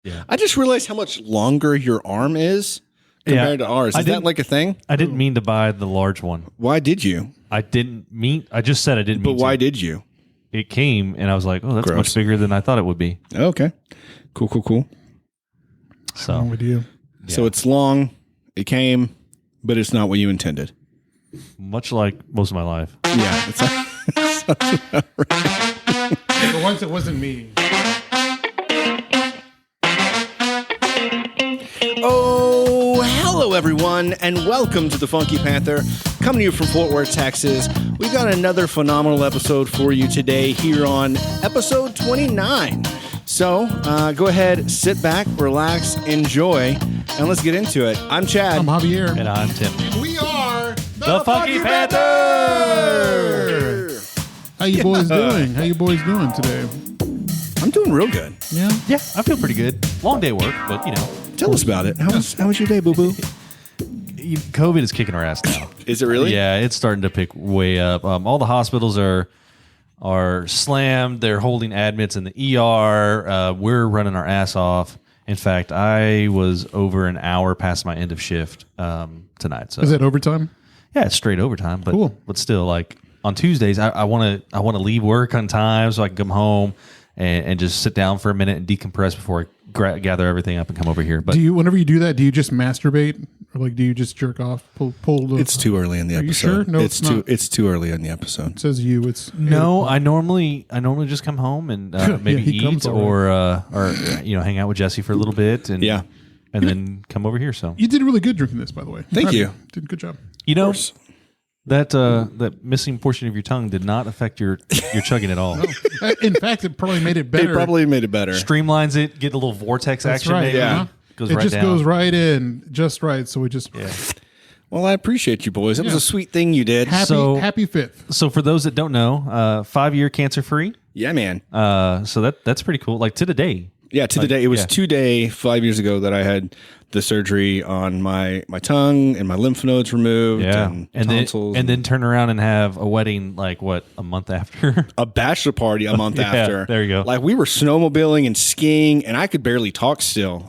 Yeah. I just realized how much longer your arm is compared to ours. Is that like a thing? I didn't mean to buy the large one. Why did you? I just said I didn't mean But why to. did you? It came, and I was like, oh, that's Gross. much bigger than I thought it would be. Okay. Cool. So, with you. So it's long. It came, but it's not what you intended. much like most of my life. Yeah. But once it wasn't me. Oh, hello everyone, and welcome to the Funky Panther, coming to you from Fort Worth, Texas. We've got another phenomenal episode for you today here on episode 29. So, go ahead, sit back, relax, enjoy, and let's get into it. I'm Chad. I'm Javier. And I'm Tim. We are The Funky Panther! How you boys doing? How you boys doing today? I'm doing real good. Yeah. Yeah, I feel pretty good. Long day work, but you know. Tell us about it. How was your day, boo-boo? COVID is kicking our ass now. Is it really? Yeah, it's starting to pick way up. All the hospitals are slammed. They're holding admits in the ER. We're running our ass off. In fact, I was over an hour past my end of shift tonight. So Is it overtime? yeah, it's straight overtime. But Cool. But still, like on Tuesdays, I want to leave work on time so I can come home and just sit down for a minute and decompress before I gather everything up and come over here. But Do you, whenever you do that, do you just masturbate, or like do you just jerk off? Pull the. It's too early in the Are episode. you sure? No, it's it's too. not. It's too early in the episode. It says you. It's no, I normally just come home and maybe he comes eat or hang out with Jesse for a little bit and Yeah. and then come over here. So You did really good drinking this, by the way. Thank you. Did a good job. you know that missing portion of your tongue did not affect your chugging at all. In fact, it probably made it better. It probably made it better. Streamlines it, get a little vortex That's action. right. maybe. Yeah. Goes It right just down. goes right in, just right. So we just Well, I appreciate you, boys. That was Yeah. a sweet thing you did. happy fifth. So for those that don't know, 5-year cancer free. Yeah, man. So that's pretty cool. Like to the day. Yeah, to the day. It was yeah. 2 day, 5 years ago that I had the surgery on my tongue and my lymph nodes removed and tonsils. Then turn around and have a wedding like what, a month after? a bachelor party a month Yeah, after. there you go. Like we were snowmobiling and skiing, and I could barely talk still.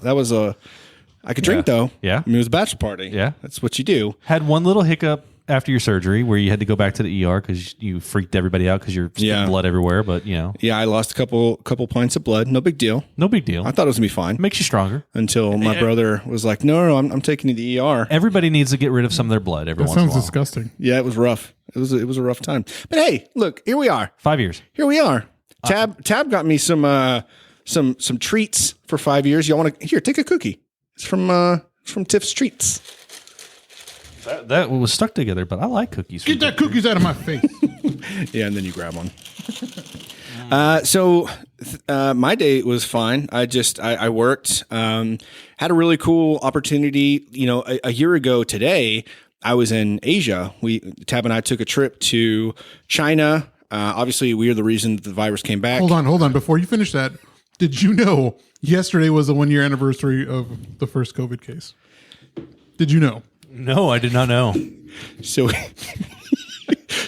I could drink though. Yeah. I mean, it was a bachelor party. Yeah. That's what you do. Had one little hiccup after your surgery where you had to go back to the ER because you freaked everybody out because you're spitting Yeah. blood everywhere. But you know, Yeah, I lost a couple pints of blood. No big deal. no big deal. I thought it was gonna be fine Makes you stronger. until my brother was like, "No, I'm taking you to the ER." Everybody needs to get rid of some of their blood every That once in a sounds while. disgusting. Yeah, it was rough. It was a rough time. But hey, look, here we are. 5 years. Here we are. Tab got me some treats for 5 years. Y'all want to here? Take a cookie. It's from Tiff's Treats. That was stuck together, but I like cookies. Get that cookies out of my face. Yeah, and then you grab one. So my day was fine. I worked. Had a really cool opportunity. You know, a year ago today, I was in Asia. Tab and I took a trip to China. Obviously, we are the reason that the virus came back. Hold on. Before you finish that, did you know yesterday was the 1 year anniversary of the first COVID case? Did you know? No, I did not know. So,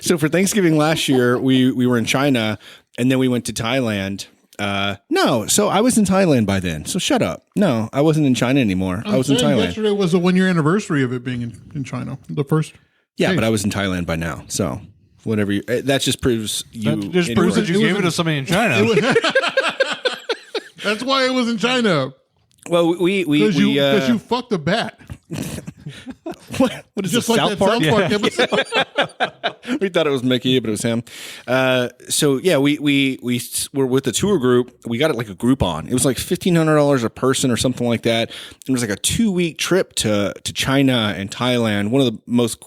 so for Thanksgiving last year, we were in China, and then we went to Thailand. No, so I was in Thailand by then. So shut up. No, I wasn't in China anymore. I was in Thailand. Yesterday was the 1 year anniversary of it being in China. The first. Yeah, case. but I was in Thailand by now. So whatever. That just proves you. That just proves that you gave it to somebody in China. That's why it was in China. Well, we Because you fucked a bat. what is Just this, like South that Park? South Park episode. We thought it was Mickey, but it was him. So yeah, we were with the tour group. We got it like a Groupon. It was like $1,500 a person or something like that. It was like a 2-week trip to China and Thailand. One of the most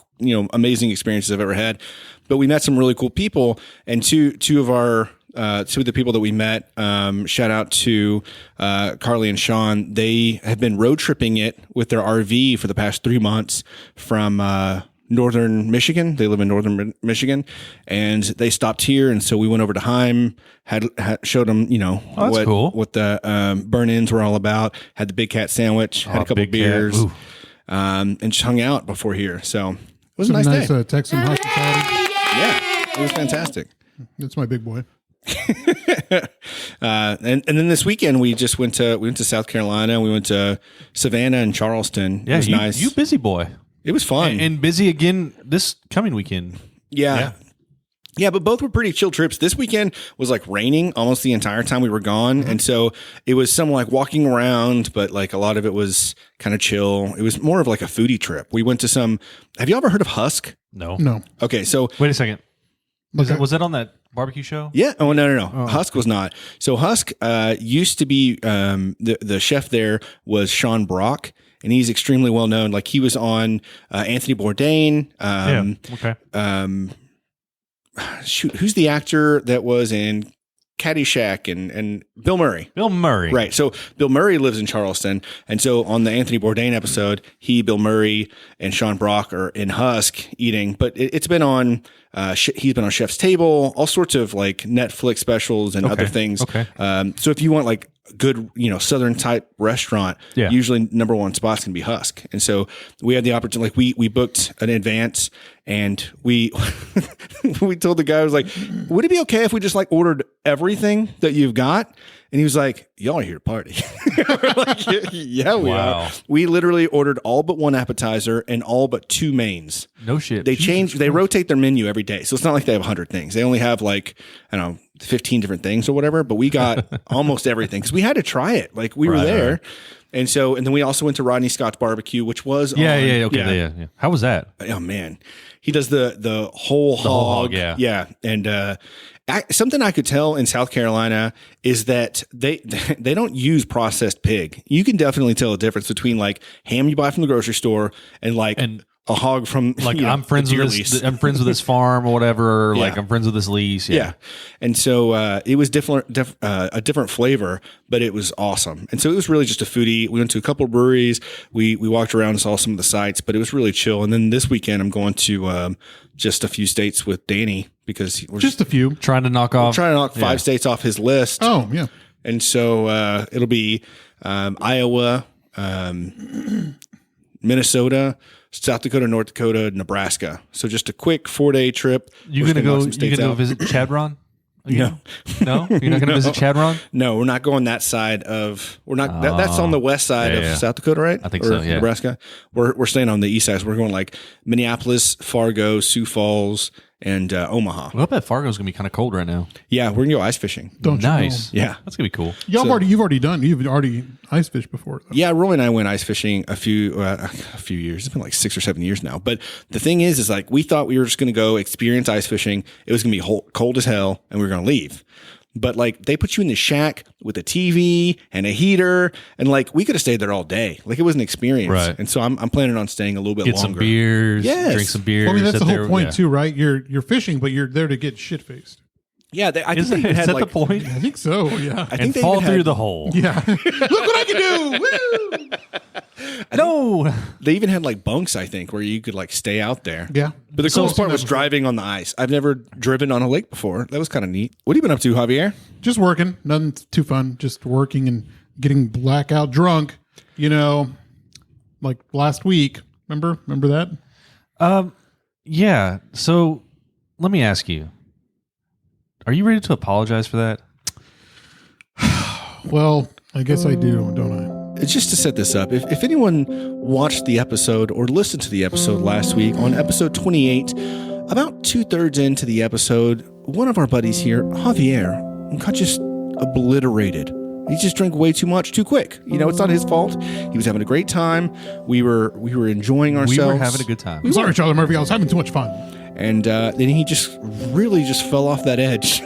amazing experiences I've ever had. But we met some really cool people, and two of the people that we met, shout out to Carly and Sean. They have been road tripping it with their RV for the past 3 months from northern Michigan. They live in northern Michigan, and they stopped here. And so we went over to Heim, showed them, that's cool. what the burn-ins were all about. Had the Big Cat sandwich, had a couple Big Cat. beers, Ooh. and just hung out before here. So it was a Some nice day. Texan hospitality. Yeah, it was fantastic. That's my big boy. And then this weekend we went to South Carolina. We went to Savannah and Charleston. Yeah, it was you, nice. you busy boy. It was fun. And busy again this coming weekend. Yeah. Yeah, but both were pretty chill trips. This weekend was like raining almost the entire time we were gone. And so it was some like walking around, but like a lot of it was kind of chill. It was more of like a foodie trip. We went to have you ever heard of Husk? No. Okay, so Wait a second. Okay. Was that on that barbecue show? yeah. Oh, no. Husk was not. So Husk used to be the chef there was Sean Brock, and he's extremely well known. Like he was on Anthony Bourdain. Okay. Shoot, who's the actor that was in Caddyshack and Bill Murray? Bill Murray. Right. So Bill Murray lives in Charleston. And so on the Anthony Bourdain episode, Bill Murray, and Sean Brock are in Husk eating. But it's been on, he's been on Chef's Table, all sorts of like Netflix specials and other things. Okay. So if you want like good, Southern type restaurant, Yeah. usually number one spot's can be Husk. And so we had the opportunity, like we booked an advance and we told the guy, I was like, would it be okay if we just like ordered everything that you've got? And he was like, y'all are here to party. We're like, yeah, we are. We literally ordered all but one appetizer and all but two mains. No shit. They rotate their menu every day. So it's not like they have 100 things. They only have like, 15 different things or whatever, but we got almost everything because we had to try it. Like we were there. Right. And then we also went to Rodney Scott's barbecue, which was Yeah. How was that? Oh man, he does the whole hog. Yeah. And something I could tell in South Carolina is that they don't use processed pig. You can definitely tell a difference between like ham you buy from the grocery store and a hog from like I'm friends with this. I'm friends with this farm or whatever. Or like I'm friends with this lease. Yeah. And so it was a different flavor, but it was awesome. And so it was really just a foodie. We went to a couple of breweries. We walked around and saw some of the sites, but it was really chill. And then this weekend I'm going to just a few states with Danny because we're just a few trying to knock 5 states off his list. Oh yeah. And so it'll be Iowa, Minnesota, South Dakota, North Dakota, Nebraska. So just a quick 4-day trip. You gonna go visit Chadron? No. No? You're not gonna visit Chadron? No, we're not going that side of. We're not. That's on the west side of South Dakota, right? I think so. Yeah. Nebraska. We're staying on the east side. So we're going like Minneapolis, Fargo, Sioux Falls, and Omaha. Well, I bet Fargo's gonna be kind of cold right now. Yeah, we're gonna go ice fishing. Don't you know? Nice. Yeah, that's gonna be cool. You've already ice fished before. Though. Yeah, Roy and I went ice fishing a few years. It's been like 6 or 7 years now. But the thing is like we thought we were just gonna go experience ice fishing. It was gonna be cold as hell, and we were gonna leave. But like they put you in the shack with a TV and a heater, and like we could have stayed there all day. Like it was an experience, right? And so I'm planning on staying a little bit longer. Get some beers, drink some beers. Well, I mean that's the whole point too, right? You're fishing, but you're there to get shit faced. Yeah, I think they even is had that like the point? I think so. Yeah, I think they fall through the hole. Yeah, look what I can do! Woo! No, they even had like bunks. I think where you could like stay out there. Yeah, but the coolest part was driving on the ice. I've never driven on a lake before. That was kind of neat. What have you been up to, Javier? Just working. Nothing too fun. Just working and getting blackout drunk. Like last week. Remember that? Yeah. So let me ask you. Are you ready to apologize for that? Well, I guess I do, don't I? It's just to set this up. If anyone watched the episode or listened to the episode last week on episode 28, about 2/3 into the episode, one of our buddies here, Javier, got just obliterated. He just drank way too much too quick. It's not his fault. He was having a great time. We were enjoying ourselves. We were having a good time. I'm sorry, Charlie Murphy. I was having too much fun. And then he just really fell off that edge.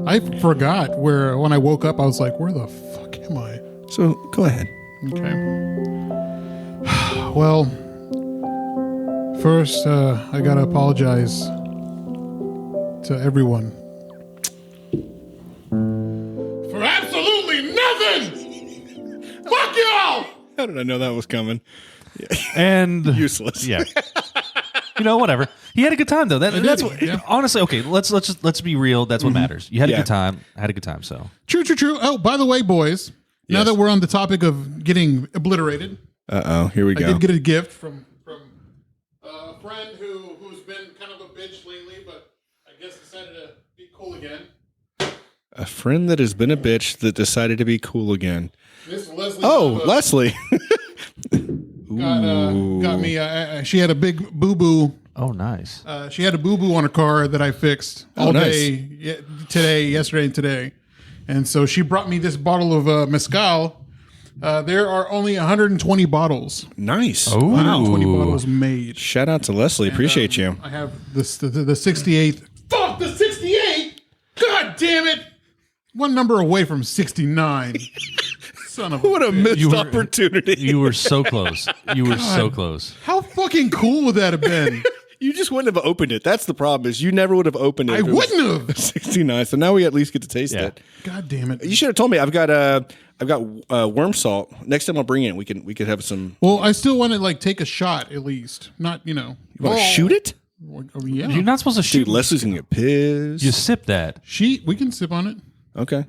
I forgot when I woke up, I was like, where the fuck am I? So go ahead. Okay. Well, first, I got to apologize to everyone for absolutely nothing. Fuck y'all. How did I know that was coming? And useless. Yeah. Whatever. He had a good time though. That's what, honestly. Okay, let's be real. That's what matters. You had a good time. Had a good time. So true. Oh, by the way, boys. Now that we're on the topic of getting obliterated. Here we go. I did get a gift from a friend who's been kind of a bitch lately, but I guess decided to be cool again. A friend that has been a bitch that decided to be cool again. Miss Leslie. Oh, Leslie. got me. She had a big boo boo. Oh, nice. She had a boo boo on her car that I fixed all day, yesterday, and today. And so she brought me this bottle of mezcal. There are only 120 bottles. Nice. Oh. 120 bottles made. Shout out to Leslie. Appreciate you. I have the 68th. Fuck the 68! God damn it! One number away from 69. Son of a What a bitch. missed opportunity. You were so close. You were so close. How fucking cool would that have been? You just wouldn't have opened it. That's the problem. Is you never would have opened it. I wouldn't have. 69. So now we at least get to taste Yeah. it. God damn it. You should have told me. I've got worm salt. Next time I'll bring it. We could have some. Well, I still want to like take a shot at least. Not, You want to shoot it? Yeah. You're not supposed to shoot. Dude, Leslie's gonna get pissed. You sip that. We can sip on it. Okay.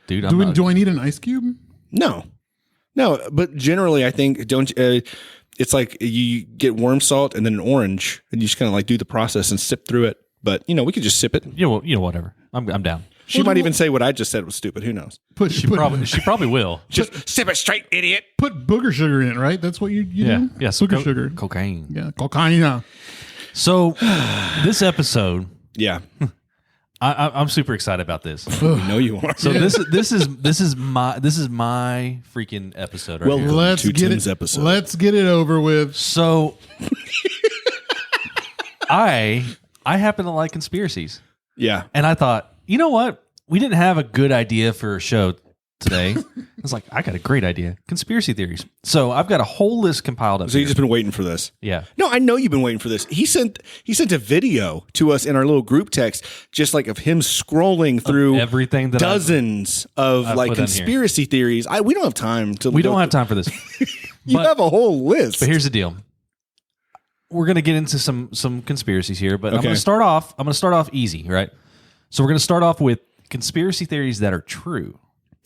Dude, I'm not. Do I need an ice cube? No, but generally, I think it's like you get worm salt and then an orange, and you just kind of like do the process and sip through it. But we could just sip it. You know, whatever. I'm down. She might even say what I just said was stupid. Who knows? She probably will. Just sip it straight, idiot. Put booger sugar in it, right? That's what you do? Yeah. So Booger sugar. cocaine. Yeah, cocaine. So this episode, Yeah, I'm super excited about this. we know you are. So this is my freaking episode right Well, here. Let's to get Tim's it. episode. Let's get it over with. So I happen to like conspiracies, Yeah. and I thought, you know what? We didn't have a good idea for a show today. I was like, I got a great idea: conspiracy theories. So I've got a whole list compiled up. So here. you've just been waiting for this. Yeah. No, I know you've been waiting for this. He sent a video to us in our little group text, just like of him scrolling through everything that dozens of I've like put on conspiracy theories. We don't have time to. We don't have time for this. You but- have a whole list. But here's the deal. We're going to get into some conspiracies here, but I'm Okay. going to start off easy, right? So we're going to start off with conspiracy theories that are true.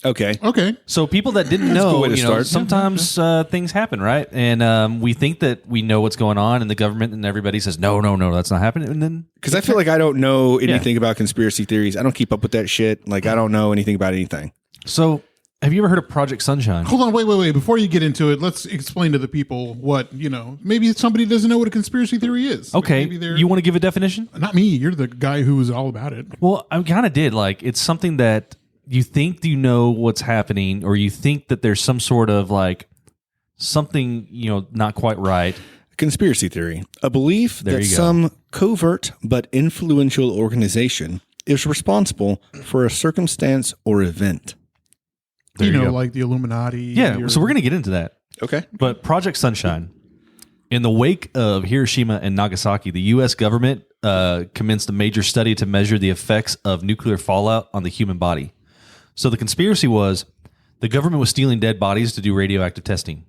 Okay. Okay. So people that didn't a know, good way to start. sometimes things happen, right? And we think that we know what's going on, and the government and everybody says, no, that's not happening. And then Because I feel like I don't know anything about conspiracy theories. I don't keep up with that shit. Like I don't know anything about anything. so have you ever heard of Project Sunshine? Hold on. Wait. Before you get into it, let's explain to the people what, maybe somebody doesn't know what a conspiracy theory is. Okay, Maybe they're, you want to give a definition? not me. You're the guy who was all about it. Well, I kind of did. Like, it's something that you think you know what's happening, or you think that there's some sort of like something, not quite right. Conspiracy theory, a belief There that you go. some covert but influential organization is responsible for a circumstance or event. There you go. Like the Illuminati. Yeah, or- so we're going to get into that. Okay. But Project Sunshine, in the wake of Hiroshima and Nagasaki, the U.S. government commenced a major study to measure the effects of nuclear fallout on the human body. So the conspiracy was the government was stealing dead bodies to do radioactive testing.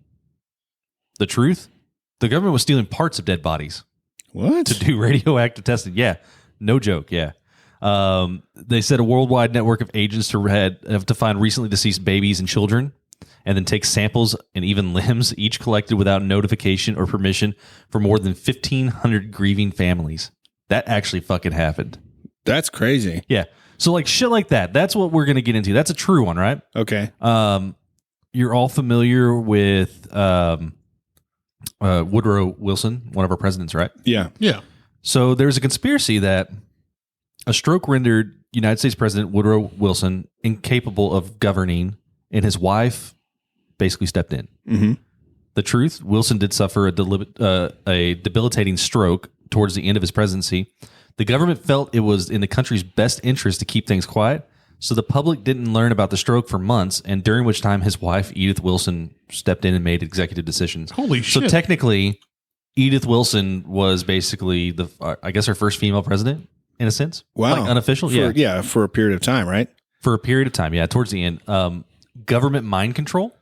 The truth? The government was stealing parts of dead bodies What? to do radioactive testing. Yeah, no joke. Yeah. They said a worldwide network of agents to find recently deceased babies and children, and then take samples and even limbs, each collected without notification or permission for more than 1,500 grieving families. That actually fucking happened. That's crazy. Yeah. So like shit like that. That's what we're going to get into. That's a true one, right? Okay. You're all familiar with Woodrow Wilson, one of our presidents, right? Yeah. Yeah. So there's a conspiracy that a stroke rendered United States President Woodrow Wilson incapable of governing, and his wife basically stepped in. Mm-hmm. The truth, Wilson did suffer a debilitating stroke towards the end of his presidency. The government felt it was in the country's best interest to keep things quiet, so the public didn't learn about the stroke for months, and during which time his wife, Edith Wilson, stepped in and made executive decisions. Holy So shit. technically, Edith Wilson was basically I guess our first female president, in a sense. Wow. Like unofficial? For a period of time, right? For a period of time, yeah, towards the end. Government mind control.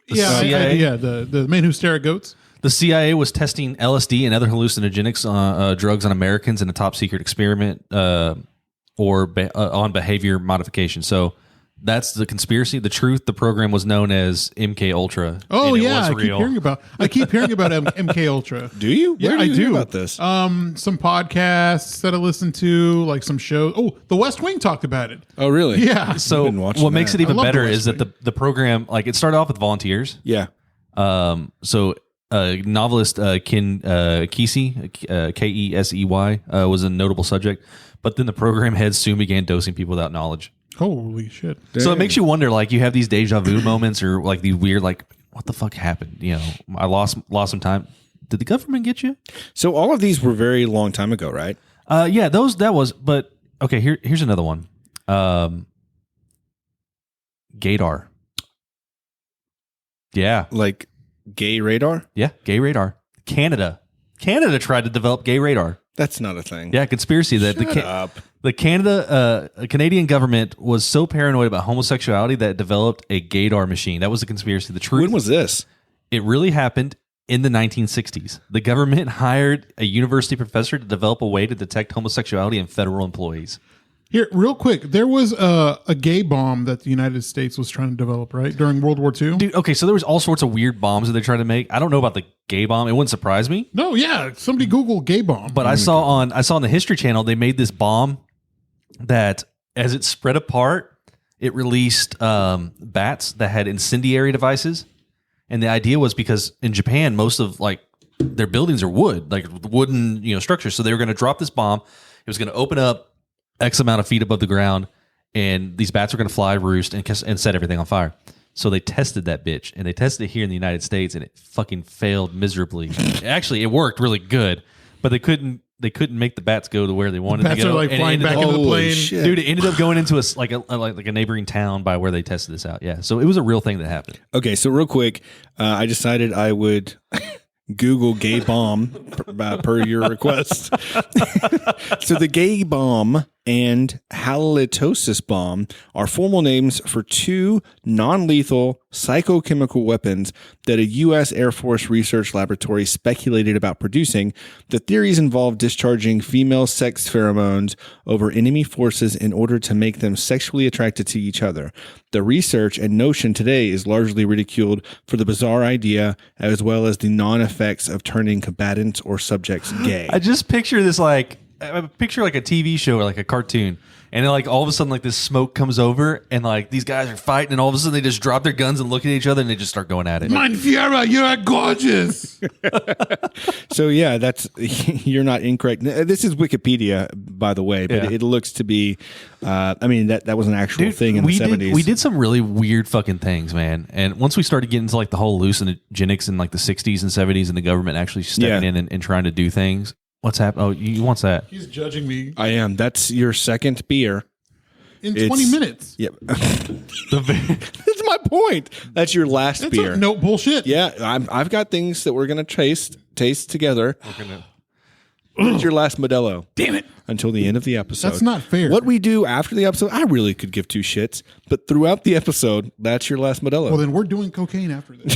The Yeah. CIA, The man who stare at goats. the CIA was testing LSD and other hallucinogenics drugs on Americans in a top secret experiment on behavior modification. So That's the conspiracy. The truth, the program was known as MK Ultra. Oh and it yeah, was real. I keep hearing about MK Ultra. Do you? Yeah, Where do you I hear do. about this? Some podcasts that I listen to, like some shows. Oh, The West Wing talked about it. Oh, really? Yeah. So been watching what makes that. it even I love better The West is that the program, like it started off with volunteers. Yeah. So novelist Ken Kesey, Kesey, was a notable subject. But then the program head soon began dosing people without knowledge. Holy shit. So it makes you wonder, like you have these deja vu moments or like these weird, like what the fuck happened? You know, I lost some time. Did the government get you? So all of these were very long time ago, right? Yeah, that was. But okay, here's another one. Gaydar. Yeah, Like gay radar? yeah, gay radar. Canada tried to develop gay radar. That's not a thing. Yeah, conspiracy that Shut up. the Canadian government was so paranoid about homosexuality that it developed a gaydar machine. That was the conspiracy. The truth. When was this? It really happened in the 1960s. The government hired a university professor to develop a way to detect homosexuality in federal employees. Here, real quick, there was a gay bomb that the United States was trying to develop, right, during World War II. Dude, okay, so there was all sorts of weird bombs that they're trying to make. I don't know about the gay bomb. It wouldn't surprise me. No, yeah, somebody Google gay bomb. But I saw on the History Channel, they made this bomb that as it spread apart, it released bats that had incendiary devices. And the idea was because in Japan, most of like their buildings are wood, like wooden, structures. So they were going to drop this bomb. It was going to open up X amount of feet above the ground, and these bats were going to fly, roost, and set everything on fire. So they tested that bitch, and they tested it here in the United States, and it fucking failed miserably. Actually, it worked really good, but they couldn't make the bats go to where they wanted Bats to go. are like And it flying ended back up- in the Holy plane. shit. Dude, it ended up going into a neighboring town by where they tested this out. Yeah, so it was a real thing that happened. Okay, so real quick, I decided I would Google gay bomb per your request. So the gay bomb and halitosis bomb are formal names for two non-lethal psychochemical weapons that a U.S. Air Force research laboratory speculated about producing. The theories involve discharging female sex pheromones over enemy forces in order to make them sexually attracted to each other. The research and notion today is largely ridiculed for the bizarre idea as well as the non-effects of turning combatants or subjects gay. I just picture this like a TV show or like a cartoon, and then like all of a sudden like this smoke comes over, and like these guys are fighting, and all of a sudden they just drop their guns and look at each other, and they just start going at it. Mein Führer, you're gorgeous. So yeah, that's you're not incorrect. This is Wikipedia, by the way, but Yeah. it looks to be. That was an actual thing in the 70s. We did some really weird fucking things, man. And once we started getting into like the whole hallucinogenics in like the 60s and 70s, and the government actually stepping Yeah. in and trying to do things. What's happening? Oh, you wants that? He's judging me I am. That's your second beer. in 20 minutes. Yep. That's my point. That's your last That's beer. no bullshit. Yeah, I've got things that we're gonna taste together. It's your last Modelo. Damn it. Until the end of the episode. That's not fair. What we do after the episode, I really could give two shits. But throughout the episode, that's your last Modelo. Well, then we're doing cocaine after this.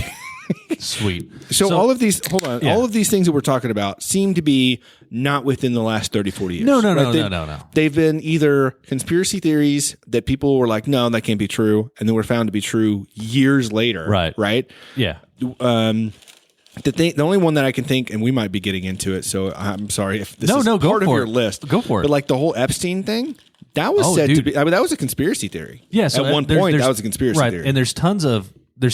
Sweet. So all of these, Yeah. all of these things that we're talking about seem to be not within the last 30, 40 years. No. They've been either conspiracy theories that people were like, no, that can't be true. And then were found to be true years later. Right. Right. Yeah. The only one that I can think, and we might be getting into it, so I'm sorry if this is go part of for your it. list. Go for it. But like the whole Epstein thing, that was said to dude. be, that was a conspiracy theory. Yeah. So at one point, that was a conspiracy right, theory. and there's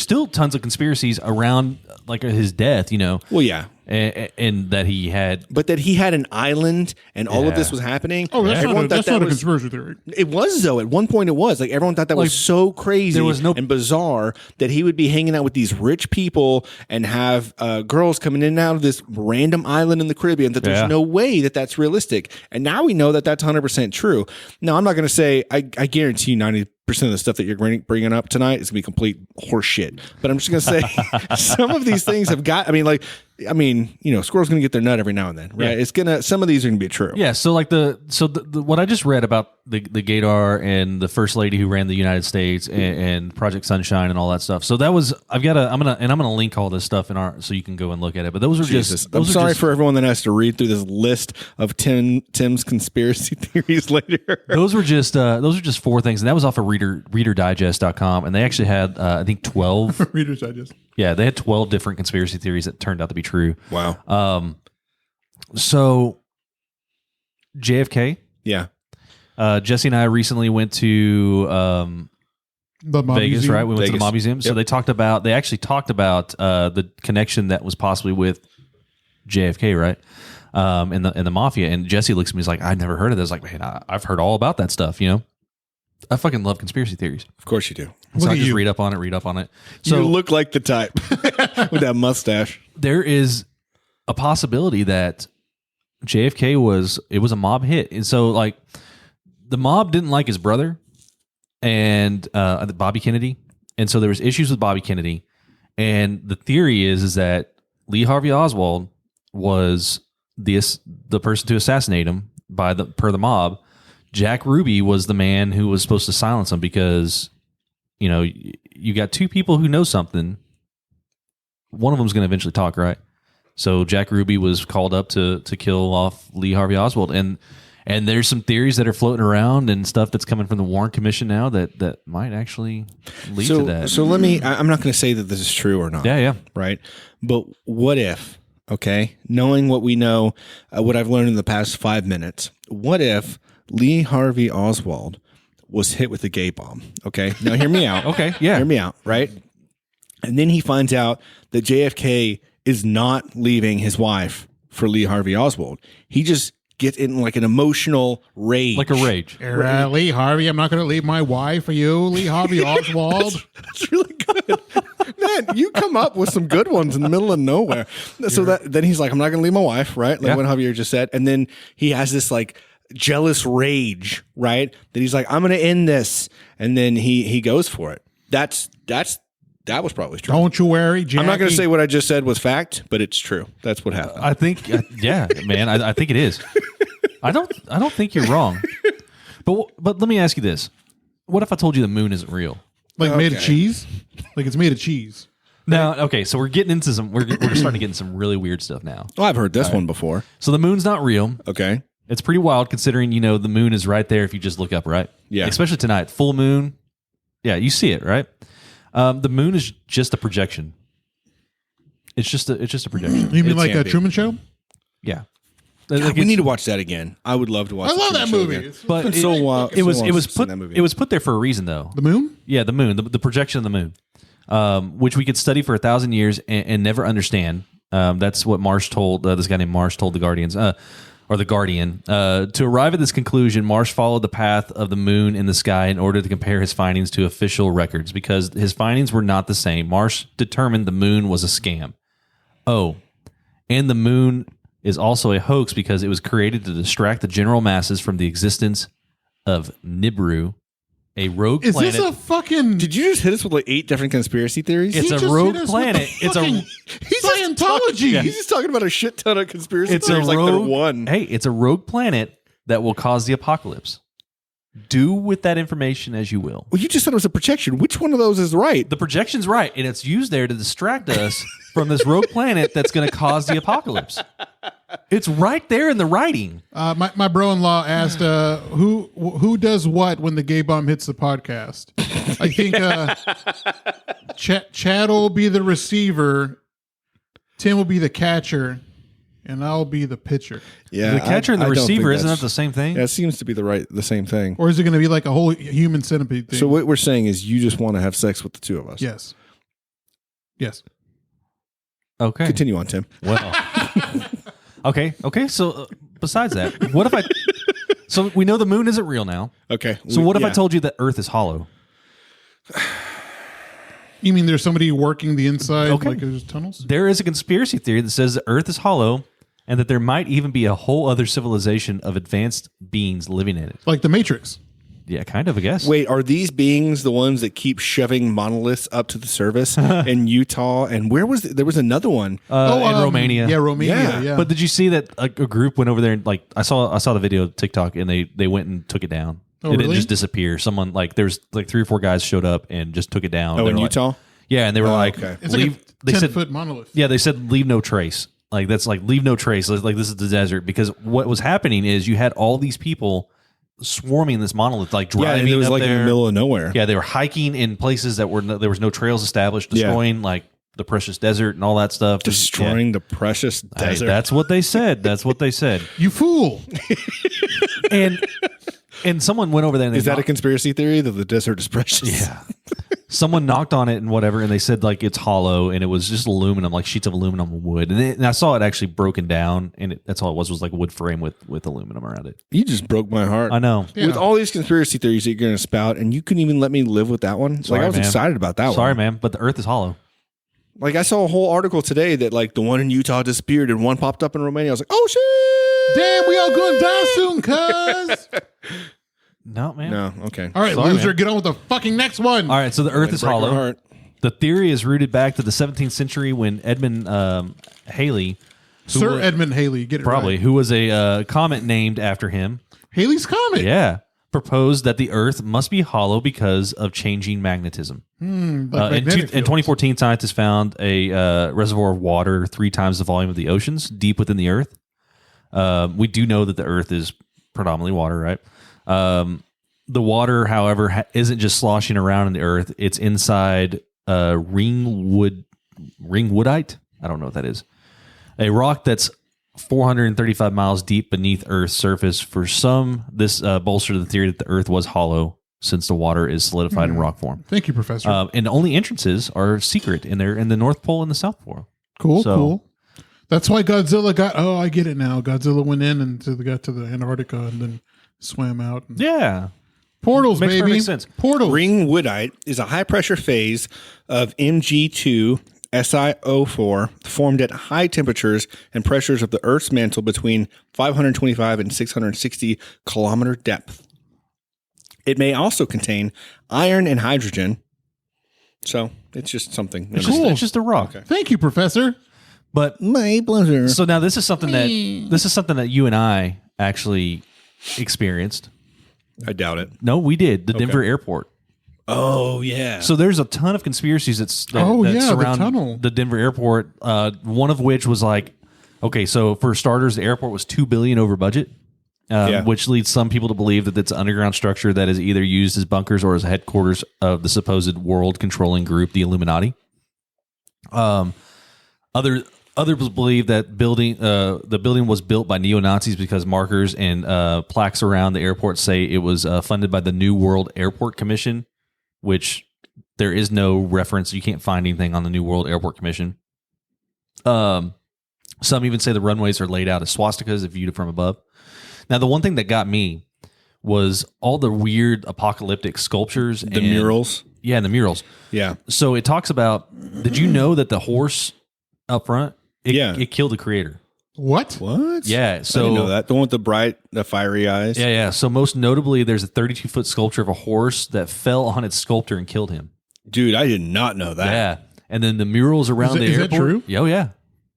still tons of conspiracies around like his death. Well, yeah. And that he had. But that he had an island and all of Yeah. this was happening. Oh, that's everyone not, thought that's not a was, conspiracy theory. It was though. At one point, it was like everyone thought that was so crazy there was no- and bizarre that he would be hanging out with these rich people and have girls coming in and out of this random island in the Caribbean. That there's Yeah. no way that that's realistic. And now we know that that's 100% true. Now I'm not going to say I guarantee you 90% of the stuff that you're bringing up tonight is going to be complete horse-shit. But I'm just going to say some of these things have got. Squirrels going to get their nut every now and then, right? Yeah. Some of these are going to be true. Yeah. So like the what I just read about the Gator and the first lady who ran the United States and Project Sunshine and all that stuff. So that was I'm gonna link all this stuff in our so you can go and look at it. But those are just I'm sorry for everyone that has to read through this list of Tim's conspiracy theories later. Those were just 4 things, and that was off of ReaderDigest.com, and they actually had I think 12 Reader's Digest. Yeah, they had 12 different conspiracy theories that turned out to be true. Wow. So JFK. Yeah. Jesse and I recently went to The Mob Vegas, Museum. right? We went to the Mob Museum. So Yep. they actually talked about the connection that was possibly with JFK, right? In the mafia. And Jesse looks at me, he's like, I'd never heard of this. Like, man, I've heard all about that stuff, you know? I fucking love conspiracy theories. Of course you do. So Look I at just you. read up on it. So You look like the type with that mustache. there is a possibility that JFK was a mob hit. And so like the mob didn't like his brother and Bobby Kennedy. And so there was issues with Bobby Kennedy. And the theory is that Lee Harvey Oswald was the person to assassinate him per the mob. Jack Ruby was the man who was supposed to silence him because, you know, you got 2 people who know something. One of them's going to eventually talk, right? So Jack Ruby was called up to kill off Lee Harvey Oswald. And there's some theories that are floating around and stuff that's coming from the Warren Commission now that might actually lead to that. So I'm not going to say that this is true or not. Yeah. Right. But what if, okay, knowing what we know, what I've learned in the past 5 minutes, what if Lee Harvey Oswald was hit with a gay bomb? Okay. Now hear me out. Okay. Yeah. Hear me out. Right. And then he finds out that JFK is not leaving his wife for Lee Harvey Oswald. He just gets in like an emotional rage. Like a rage. Lee Harvey, I'm not going to leave my wife for you, Lee Harvey Oswald. That's really good. Man, you come up with some good ones in the middle of nowhere. So then he's like, I'm not going to leave my wife, right? Like what Javier just said. And then he has this like jealous rage, right? That he's like, I'm going to end this. And then he goes for it. That was probably true. Don't you worry, Jackie. I'm not going to say what I just said was fact, but it's true. That's what happened. I think, yeah, man, I think it is. I don't think you're wrong. But let me ask you this: what if I told you the moon isn't real? Like made of cheese? Like it's made of cheese. Now, okay, so we're getting into we're starting to get into some really weird stuff now. Oh, I've heard this one before. So the moon's not real. Okay. It's pretty wild considering, you know, the moon is right there if you just look up, right? Yeah. Especially tonight, full moon. Yeah, you see it, right? The moon is just a projection. It's just a projection. You mean It like can't a be. Truman Show? Yeah. God, Like we it's- need to watch that again. I would love to watch. I love that movie. But been so long. it was so it long was since I've seen put that movie. it was put there for a reason though. The moon? Yeah, the moon, the projection of the moon, which we could study for 1,000 years and never understand. That's what Marsh told this guy named Marsh told the Guardians, or the Guardian. To arrive at this conclusion, Marsh followed the path of the moon in the sky in order to compare his findings to official records because his findings were not the same. Marsh determined the moon was a scam. Oh, and the moon is also a hoax because it was created to distract the general masses from the existence of Nibiru, a rogue Is planet. this a fucking... Did you just hit us with like 8 different conspiracy theories? It's He a just rogue hit us with planet. the It's a fucking Scientology. He's just talking about a shit ton of conspiracy it's a theories like they're rogue one. Hey, it's a rogue planet that will cause the apocalypse. Do with that information as you will. Well, you just said it was a projection. Which one of those is right? The projection's right, and it's used there to distract us from this rogue planet that's going to cause the apocalypse. It's right there in the writing. My bro-in-law asked, who does what when the gay bomb hits the podcast? I think Chad will be the receiver, Tim will be the catcher, and I'll be the pitcher. Yeah, The catcher and the I don't think receiver, isn't that that's- the same thing? Yeah, it seems to be the same thing. Or is it going to be like a whole human centipede thing? So what we're saying is you just want to have sex with the two of us. Yes. Yes. Okay. Continue on, Tim. Well. Okay. So besides that, what if I... So we know the moon isn't real now. Okay. So what if I Yeah. told you that Earth is hollow? You mean there's somebody working the inside, Okay. like there's tunnels? There is a conspiracy theory that says the Earth is hollow and that there might even be a whole other civilization of advanced beings living in it. Like the Matrix. Yeah, kind of, I guess. Wait, are these beings the ones that keep shoving monoliths up to the surface in Utah? And where was there was another one? In Romania. Yeah, Romania. Yeah. But did you see that a group went over there and like I saw the video of TikTok and they went and took it down. Oh, it didn't really? just disappear. Someone there's 3 or 4 guys showed up and just took it down. Oh, They in were like- Utah? yeah, and they were like, okay. It's leave. like a They said 10-foot monolith. yeah, they said leave no trace. Like that's like leave no trace. Like this is the desert because what was happening is you had all these people swarming this monolith, like Yeah, driving and it was up like there. in the middle of nowhere. Yeah, they were hiking in places that there was no trails established, Yeah. destroying like the precious desert and all that stuff. Destroying the precious Yeah. Hey, desert. that's what they said. That's what they said. You fool. And someone went over there. And they Is that a knocked- conspiracy theory that the desert is precious? Yeah. Someone knocked on it and whatever, and they said like it's hollow, and it was just aluminum, like sheets of aluminum and wood. And I saw it actually broken down, and that's all it was like a wood frame with aluminum around it. You just broke my heart. I know. Yeah. With all these conspiracy theories that you're going to spout, and you couldn't even let me live with that one. Sorry, I was man. excited about that Sorry, one. man, but the Earth is hollow. Like I saw a whole article today that like the one in Utah disappeared and one popped up in Romania. I was like, oh shit! Damn, we all going to die soon, cuz. No, man. No, okay. All right, Sorry, loser, man. get on with the fucking next one. All right, so the Earth is Break my hollow. heart. The theory is rooted back to the 17th century when Edmund Halley, who Sir wa- Edmund Halley, get it probably, right. who was a comet named after him, Halley's Comet. yeah, proposed that the Earth must be hollow because of changing magnetism. Like In magnetic fields. 2014, scientists found a reservoir of water 3 times the volume of the oceans deep within the Earth. We do know that the Earth is predominantly water, right? The water, however, isn't just sloshing around in the Earth. It's inside ringwoodite. I don't know what that is. A rock that's 435 miles deep beneath Earth's surface. For some, this bolstered the theory that the Earth was hollow since the water is solidified in rock form. Thank you, Professor. And the only entrances are secret in the North Pole and the South Pole. cool, so- cool. That's why Godzilla got. Oh, I get it now. Godzilla went in and got to the Antarctica and then swam out. And Yeah. portals, Makes baby. perfect sense. Portals. Ringwoodite is a high pressure phase of Mg2 SiO4 formed at high temperatures and pressures of the Earth's mantle between 525 and 660 kilometer depth. It may also contain iron and hydrogen. So it's just something. It's just a rock. Thank you, Professor. But My pleasure. so now this is something that you and I actually experienced. I doubt it. No, we did. The Denver airport. Oh, yeah. So there's a ton of conspiracies that the surround tunnel. the Denver airport. One of which was like, okay, so for starters, the airport was $2 billion over budget, which leads some people to believe that it's an underground structure that is either used as bunkers or as headquarters of the supposed world controlling group, the Illuminati. Others believe that the building was built by neo-Nazis because markers and plaques around the airport say it was funded by the New World Airport Commission, which there is no reference. You can't find anything on the New World Airport Commission. Some even say the runways are laid out as swastikas if viewed from above. Now, the one thing that got me was all the weird apocalyptic sculptures. The murals. Yeah, and the murals. Yeah. So it talks about, did you know that the horse up front, it killed the creator? What? What? Yeah. I So didn't know that. The one with the fiery eyes. Yeah. So most notably, there's a 32-foot sculpture of a horse that fell on its sculptor and killed him. Dude, I did not know that. Yeah. And then the murals around the Is airport. that true? Oh, yeah.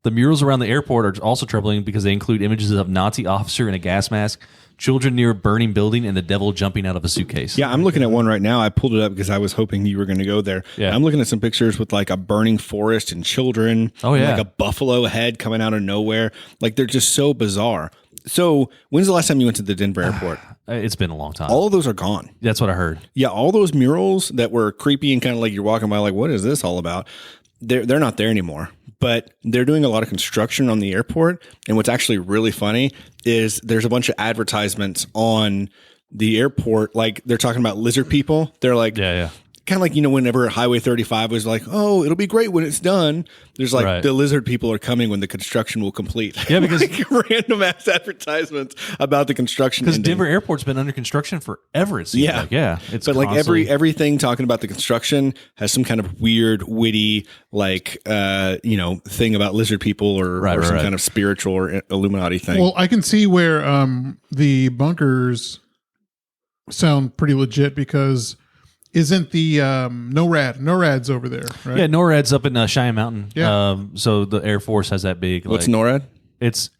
The murals around the airport are also troubling because they include images of Nazi officer in a gas mask, children near a burning building, and the devil jumping out of a suitcase. Yeah, I'm looking at one right now. I pulled it up because I was hoping you were going to go there. Yeah. I'm looking at some pictures with like a burning forest and children. Oh, yeah. Like a buffalo head coming out of nowhere. Like they're just so bizarre. So when's the last time you went to the Denver airport? It's been a long time. All of those are gone. That's what I heard. Yeah, all those murals that were creepy and kind of like you're walking by like, what is this all about? They're not there anymore. But they're doing a lot of construction on the airport. And what's actually really funny is there's a bunch of advertisements on the airport. Like they're talking about lizard people. They're like, Yeah. kind of like, whenever Highway 35 was like, oh, it'll be great when it's done. There's like Right. the lizard people are coming when the construction will complete. Yeah, because- like random ass advertisements about the construction. Because ending. Denver Airport's been under construction forever, it seems Yeah. like. Yeah. It's But like constantly- everything talking about the construction has some kind of weird, witty, like thing about lizard people or some right. kind of spiritual or Illuminati thing. Well, I can see where the bunkers sound pretty legit because isn't the NORAD's over there, right? Yeah, NORAD's up in Cheyenne Mountain. Yeah. So the Air Force has that big. What's like, NORAD? It's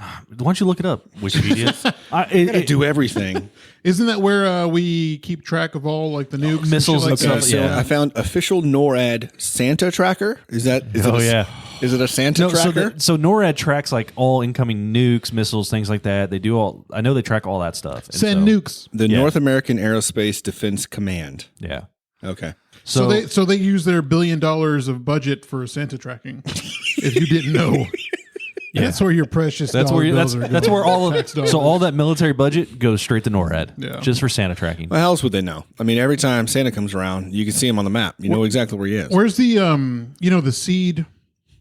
Why don't you look it up, Wikipedia? I do everything. Isn't that where we keep track of all like the nukes, missiles and and shit like stuff? that? Yeah. I found official NORAD Santa tracker. Is it a Santa tracker? So NORAD tracks like all incoming nukes, missiles, things like that. They do all. I know they track all that stuff. And Send nukes. The North American Aerospace Defense Command. Yeah. Okay. So they use their $1 billion of budget for Santa tracking. If you didn't know. Yeah. That's where your precious That's dollar where bills are that's going. where all of Tax dollars. so all that military budget goes straight to NORAD. Yeah. Just for Santa tracking. Well, how else would they know? I mean, every time Santa comes around, you can see him on the map. You know exactly where he is. Where's the the seed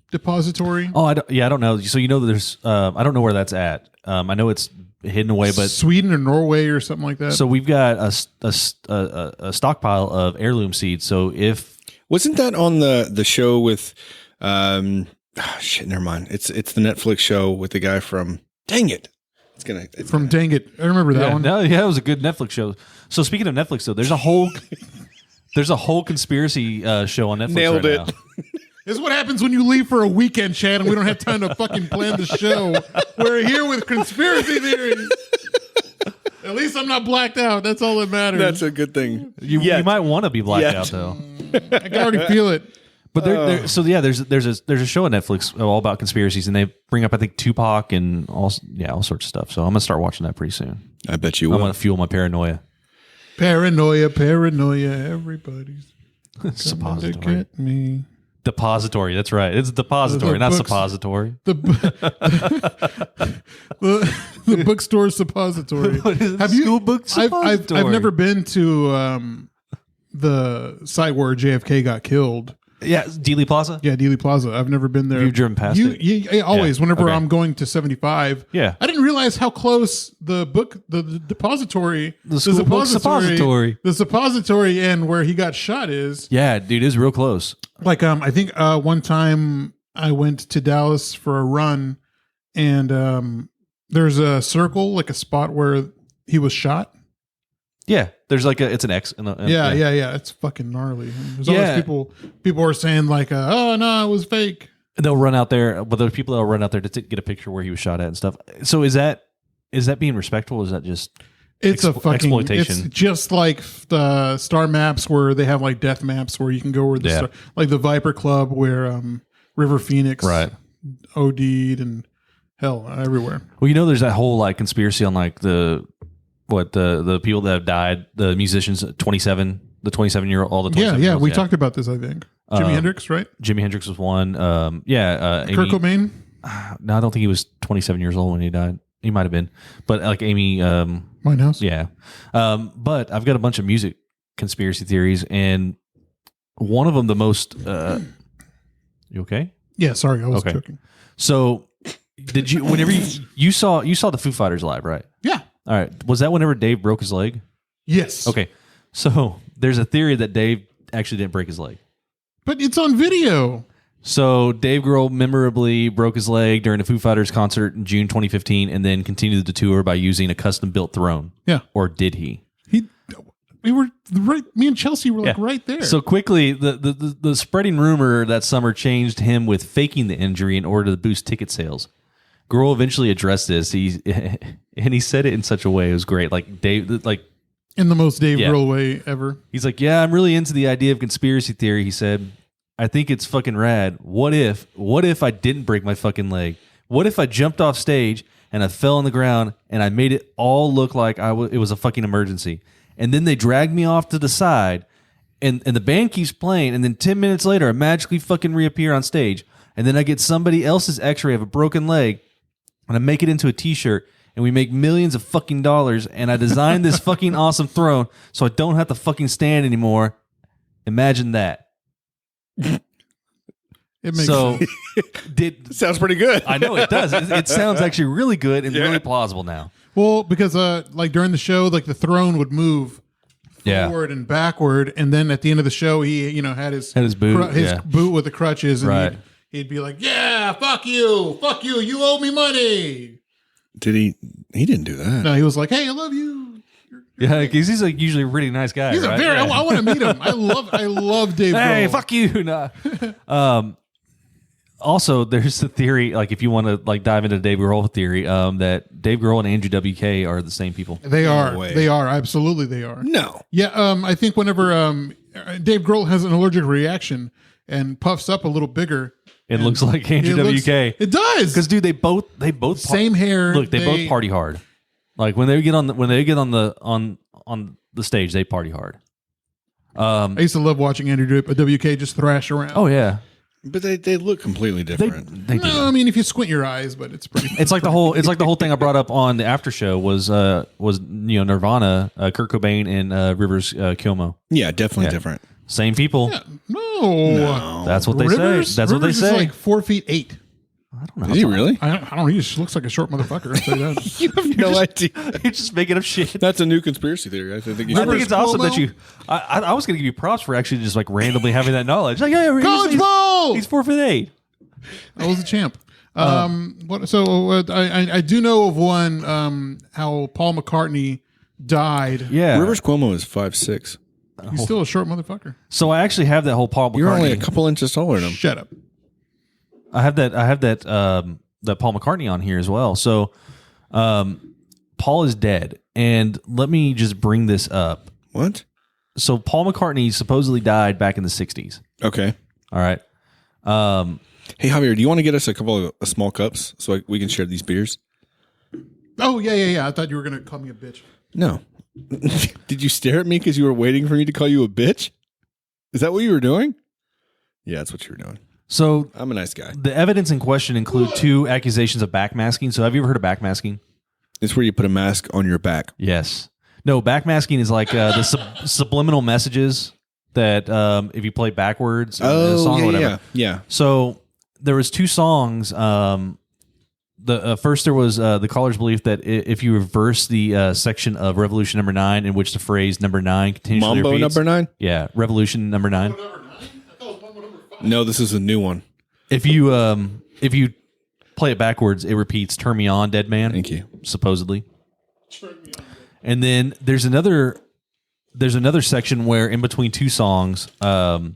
depository? Oh, I don't know. So there's I don't know where that's at. I know it's hidden away, but Sweden or Norway or something like that. so we've got a stockpile of heirloom seeds. So if Wasn't that on the show with shit, never mind. It's the Netflix show with the guy from Dang It. Dang It. I remember that one. No, yeah, it was a good Netflix show. So speaking of Netflix, though, there's a whole conspiracy show on Netflix. Nailed right it. now. This is what happens when you leave for a weekend, Chad, and we don't have time to fucking plan the show. We're here with conspiracy theories. At least I'm not blacked out. That's all that matters. That's a good thing. You might want to be blacked Yet. out though. I can already feel it. But there's a show on Netflix all about conspiracies, and they bring up I think Tupac and all sorts of stuff. So I'm gonna start watching that pretty soon. I bet you I will. want to fuel my paranoia. Paranoia, everybody's coming to Suppository. get me. Depository. That's right. It's a depository, The not books. suppository. The bookstore suppository. What is Have you? school book I've suppository? never been to the site where JFK got killed. Yeah, Dealey Plaza. Yeah, Dealey Plaza. I've never been there. You've driven past it? Yeah, always. Yeah. Whenever Okay. I'm going to 75. Yeah. I didn't realize how close the depository, The school book suppository. the suppository and where he got shot is. Yeah, dude, it's real close. Like, I think one time I went to Dallas for a run, and there's a circle, like a spot where he was shot. Yeah, there's like it's an X. Yeah. It's fucking gnarly. There's always people are saying like, oh no, it was fake. And they'll run out there, but there's people that'll run out there to get a picture where he was shot at and stuff. So is that being respectful? Or is that just It's a fucking exploitation? It's just like the star maps where they have like death maps where you can go where the star, like the Viper Club where River Phoenix OD'd and hell everywhere. Well, there's that whole like conspiracy on like the people that have died, the musicians, the 27-year-old, all the 27 Yeah. We talked about this. I think Jimi Hendrix, right? Jimi Hendrix was one. Kurt Amy, Cobain. No, I don't think he was 27 years old when he died. He might have been, but like Amy, Winehouse. yeah. But I've got a bunch of music conspiracy theories, and one of them, the most. You okay? Yeah. Sorry, I was Okay. joking. So, did you? Whenever you saw the Foo Fighters live, right? Yeah. All right. Was that whenever Dave broke his leg? Yes. Okay. So there's a theory that Dave actually didn't break his leg. But it's on video. So Dave Grohl memorably broke his leg during a Foo Fighters concert in June 2015, and then continued the tour by using a custom-built throne. Yeah. Or did he? We were right. Me and Chelsea were like right there. So quickly, the spreading rumor that summer changed him with faking the injury in order to boost ticket sales. Grohl eventually addressed this. He said it in such a way it was great. Like Dave, like in the most Dave Grohl way ever. He's like, yeah, I'm really into the idea of conspiracy theory. He said, I think it's fucking rad. What if I didn't break my fucking leg? What if I jumped off stage and I fell on the ground and I made it all look like it was a fucking emergency? And then they dragged me off to the side and the band keeps playing. And then 10 minutes later, I magically fucking reappear on stage. And then I get somebody else's x-ray of a broken leg and I make it into a t-shirt and we make millions of fucking dollars. And I designed this fucking awesome throne so I don't have to fucking stand anymore. Imagine that. It makes sense. Sounds pretty good. I know it does. It sounds actually really good and really plausible now. Well, because like during the show, like the throne would move forward and backward, and then at the end of the show, he had his boot, boot with the crutches, and right. he'd be like, "Yeah, fuck you, you owe me money." Did he? He didn't do that. No, he was like, "Hey, I love you." Yeah, because he's like usually a really nice guy. He's right? a very. I want to meet him. I love Dave. Hey, Grohl. fuck you. No. Also, there's a theory, like if you want to like dive into Dave Grohl theory, that Dave Grohl and Andrew WK are the same people. They are. way. They are. Absolutely, they are. No. Yeah. I think whenever Dave Grohl has an allergic reaction and puffs up a little bigger, It looks like Andrew WK. It does. Because dude, they both Same hair. Look, they both party hard. Like when they get on the stage, they party hard. I used to love watching Andrew WK just thrash around. Oh yeah, But they look completely different. they do. No, I mean if you squint your eyes, but it's pretty. It's like the whole thing I brought up on the after show was Nirvana, Kurt Cobain and Rivers Cuomo. Yeah, definitely different. Same people. No. That's what they Rivers, say. That's what they Rivers say. is like 4'8". I don't know. Is he really? I don't know. He just looks like a short motherfucker. I'll tell you that. You have no idea. You're just making up shit. That's a new conspiracy theory. I think you I should. think it's awesome Cuomo? that you. I was going to give you props for actually just like randomly having that knowledge. Like, yeah, College ball. He's 4'8". I was a champ. I do know of one. How Paul McCartney died. Yeah. Rivers Cuomo is 5'6". He's still a short motherfucker. So I actually have that whole Paul McCartney. You're only a couple inches taller than him. Shut up. I have that that Paul McCartney on here as well. So Paul is dead, and let me just bring this up. What? So Paul McCartney supposedly died back in the 60s. Okay. All right. Hey, Javier, do you want to get us a couple of small cups so we can share these beers? Oh yeah. I thought you were gonna call me a bitch. No. Did you stare at me because you were waiting for me to call you a bitch? Is that what you were doing? Yeah, that's what you were doing. So I'm a nice guy. the evidence in question include 2 accusations of backmasking. So have you ever heard of backmasking? It's where you put a mask on your back. Yes. No, backmasking is like the subliminal messages that if you play backwards in a song or whatever. Yeah. So there was 2 songs. The first there was the caller's belief that if you reverse the section of Revolution number 9 in which the phrase number 9 continuously Mambo repeats. number 9? Yeah, Revolution number 9. No, this is a new one. If you play it backwards, it repeats "Turn me on, dead man." Thank you. Supposedly. And then there's another section where in between 2 songs, John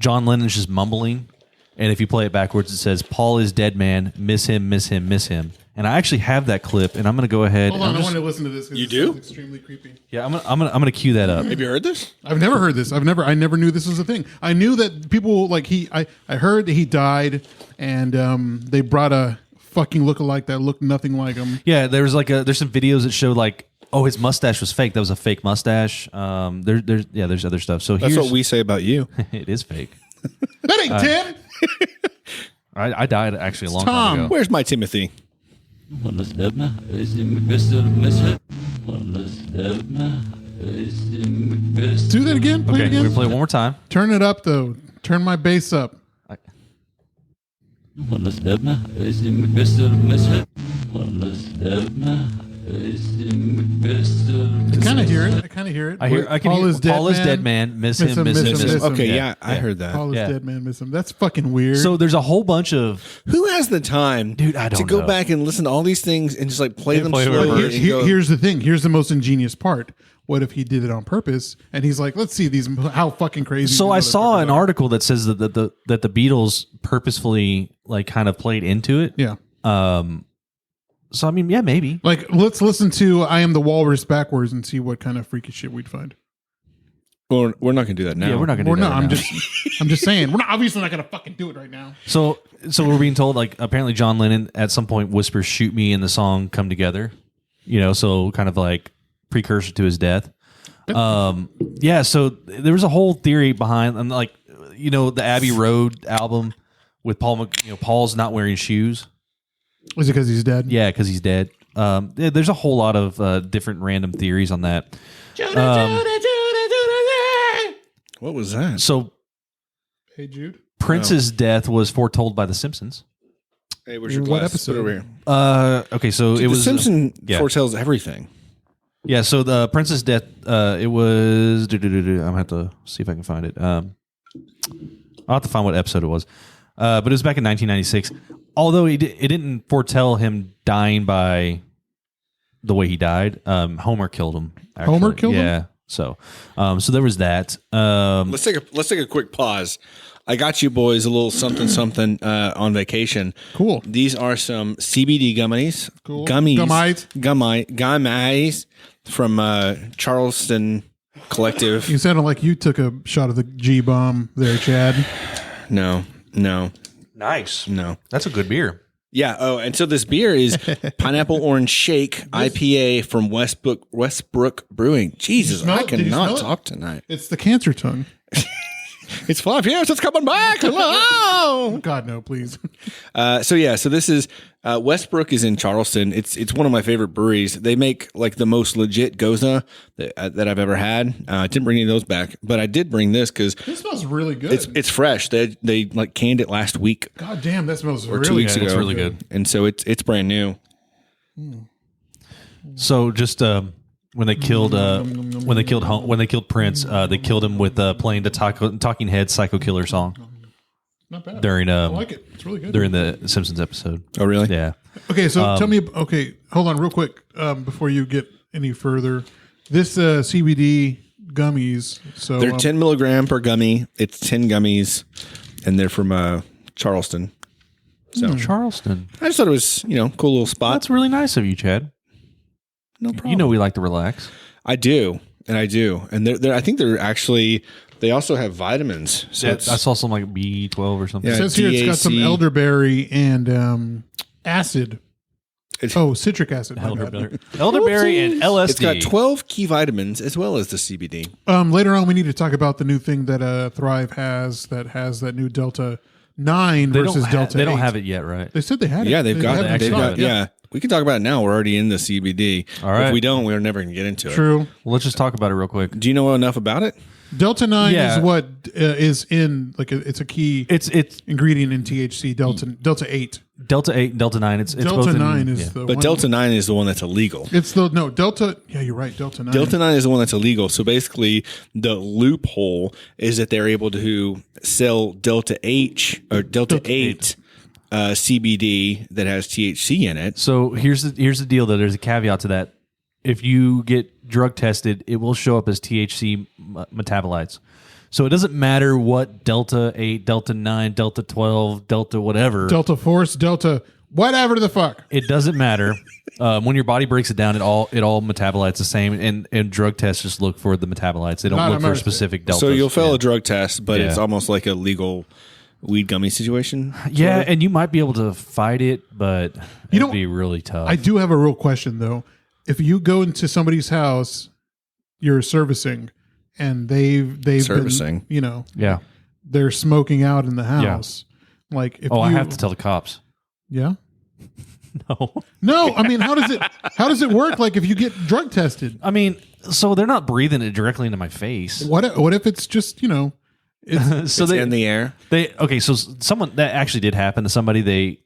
Lennon's just mumbling, and if you play it backwards, it says "Paul is dead man, miss him, miss him, miss him." And I actually have that clip, and I'm going to go ahead. Hold on, I want to listen to this. You do? Extremely creepy. Yeah, I'm gonna cue that up. Have you heard this? I've never heard this. I never knew this was a thing. I knew that people like I heard that he died, and they brought a fucking lookalike that looked nothing like him. Yeah, there's some videos that showed like, oh, his mustache was fake. That was a fake mustache. There's other stuff. So That's here's what we say about you. it is fake. That ain't Tim. I died actually a long Tom. time ago. Where's my Timothy? Do that again. Play Okay, it again. we play it one more time. Turn it up though. Turn my bass up. I kind of hear it. Paul is dead man. Miss him, miss him. Okay, yeah, I heard that. Paul is Yeah. dead man. Miss him. That's fucking weird. So there's a whole bunch of Who has the time, Dude, I don't to go know. back and listen to all these things and just like play them play slowly? reverse. But and go- here's the thing. Here's the most ingenious part. What if he did it on purpose? And he's like, let's see these how fucking crazy. So these I saw an motherfuckers are. article that says that the Beatles purposefully like kind of played into it. Yeah. So I mean, yeah, maybe. Like, let's listen to "I Am the Walrus" backwards and see what kind of freaky shit we'd find. Well, we're not gonna do that now. Yeah, we're not gonna. Or do that no, right I'm now. I'm just saying, we're not obviously not gonna fucking do it right now. So we're being told like apparently John Lennon at some point whispers "Shoot me" in the song "Come Together," so kind of like precursor to his death. Yeah. So there was a whole theory behind, and like the Abbey Road album with Paul. Paul's not wearing shoes. Is it because he's dead? Yeah, because he's dead. There's a whole lot of different random theories on that. What was that? So Hey Jude. Prince's death was foretold by The Simpsons. Hey, where's your What glass? episode? Put it over here. Okay, so it The was Simpson yeah. foretells everything. Yeah, so the Prince's death. It was. I'm gonna have to see if I can find it. I'll have to find what episode it was. But it was back in 1996. Although it didn't foretell him dying by the way he died. Homer killed him. Actually. Homer killed him? Yeah. So there was that. Let's take a quick pause. I got you boys a little something on vacation. Cool. These are some CBD gummies. Cool. Gummies from Charleston Collective. You sounded like you took a shot of the G-bomb there, Chad. No. Nice. No. That's a good beer. Yeah. Oh, and so this beer is Pineapple Orange Shake IPA from Westbrook Brewing. Jesus, I cannot talk tonight. It's the cancer tongue. It's 5 years. It's coming back. Hello. God, no, please. So this is Westbrook is in Charleston. It's one of my favorite breweries. They make like the most legit Goza that I've ever had. I didn't bring any of those back, but I did bring this because This smells really good. it's fresh. They like canned it last week God damn, that smells or really 2 weeks good. ago. It's really good. And so it's brand new. So just when they killed Prince, they killed him with playing the Talking Heads Psycho Killer song Not bad. during I like it. It's really good. during the Simpsons episode. Oh, really? Yeah. Okay, so tell me. Okay, hold on real quick before you get any further. This CBD gummies. So They're 10 milligram per gummy. It's 10 gummies, and they're from Charleston. So Charleston. I just thought it was cool little spot. That's really nice of you, Chad. No problem. You know we like to relax. I do, and they're I think they're actually. They also have vitamins. So I it's, saw some like B12 or something. it Yeah. says here it's got some DAC. elderberry and acid. It's- Citric acid. my bad. Elderberry and LSD. it's got 12 key vitamins as well as the CBD. Later on, we need to talk about the new thing that Thrive has that new Delta 9 They versus don't Delta they don't 8. have it yet, right? They said they had it. Yeah, they've got had that. it in stock, Yeah. We can talk about it now. We're already in the CBD. All right. If we don't, we're never going to get into it. True. Well, let's just talk about it real quick. Do you know enough about it? Delta 9 Yeah. is what is in it's a key It's ingredient in THC. Delta 8. Delta 8 and Delta 9. It's Delta both in- 9 is yeah. the But one. Delta 9 is the one that's illegal. It's Delta. Yeah, you're right. Delta 9. Delta 9 is the one that's illegal. So basically, the loophole is that they're able to sell Delta H or Delta 8 CBD that has THC in it. So here's the deal, though. There's a caveat to that. If you get drug tested, it will show up as THC metabolites. So it doesn't matter what Delta 8, Delta 9, Delta 12, Delta whatever. Delta Force, Delta whatever the fuck. It doesn't matter. When your body breaks it down, it all metabolites the same. And drug tests just look for the metabolites. They don't Not look for American. specific deltas. So you'll fail a drug test, but it's Yeah. almost like a legal weed gummy situation. Yeah, and you might be able to fight it, but it'd know, be really tough. I do have a real question though. If you go into somebody's house, you're servicing, and they've Servicing. been, yeah. they're smoking out in the house. Like if I have to tell the cops. Yeah. No. No, I mean, how does it work? Like if you get drug tested, I mean, so they're not breathing it directly into my face. what if it's just it's So It's they in the air. so someone that actually did happen to somebody. They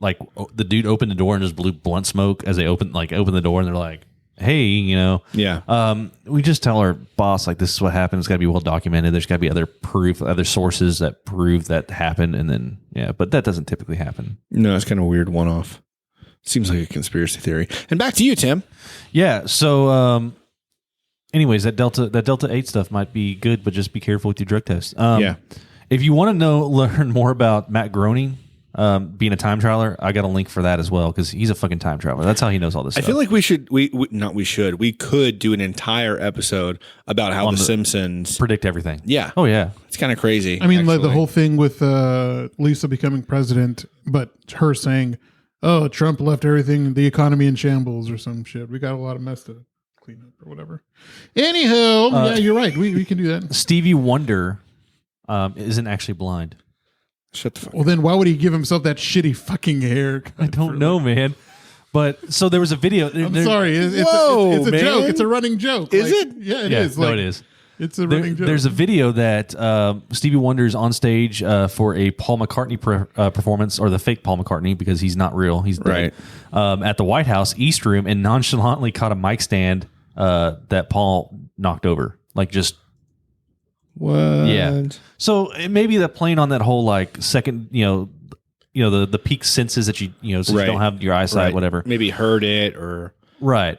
the dude opened the door and just blew blunt smoke as they opened the door, and they're like, "Hey, Yeah. we just tell our boss like this is what happened. It's got to be well documented. There's got to be other sources that prove that happened, and then but that doesn't typically happen. No, it's kind of a weird one-off. Seems like a conspiracy theory. And back to you, Tim. Yeah. So, anyways, that Delta 8 stuff might be good, but just be careful with your drug tests. Yeah. If you want to learn more about Matt Groening being a time traveler, I got a link for that as well because he's a fucking time traveler. That's how he knows all this I stuff. feel like we could do an entire episode about how the Simpsons predict everything. Yeah. Oh yeah. It's kind of crazy. I mean, like the actually. whole thing with Lisa becoming president, but her saying, "Oh, Trump left everything, the economy in shambles," or some shit. We got a lot of mess to clean up or whatever. Anyhow, yeah, you're right. We can do that. Stevie Wonder isn't actually blind. Shut the fuck Well, then why would he give himself that shitty fucking hair? I don't know, man. But so there was a video. I'm sorry. It's a man. joke. It's a running joke. Is it? Yeah, it Yeah, is. no, Like, it is. It's a running joke. There's a video that Stevie Wonder's on stage for a Paul McCartney performance, or the fake Paul McCartney because he's not real. He's dead. At the White House East Room, and nonchalantly caught a mic stand that Paul knocked over. Like just What? yeah. So maybe that playing on that whole like second, the peak senses that you so you don't have your eyesight, Right. whatever. Maybe heard it or Right.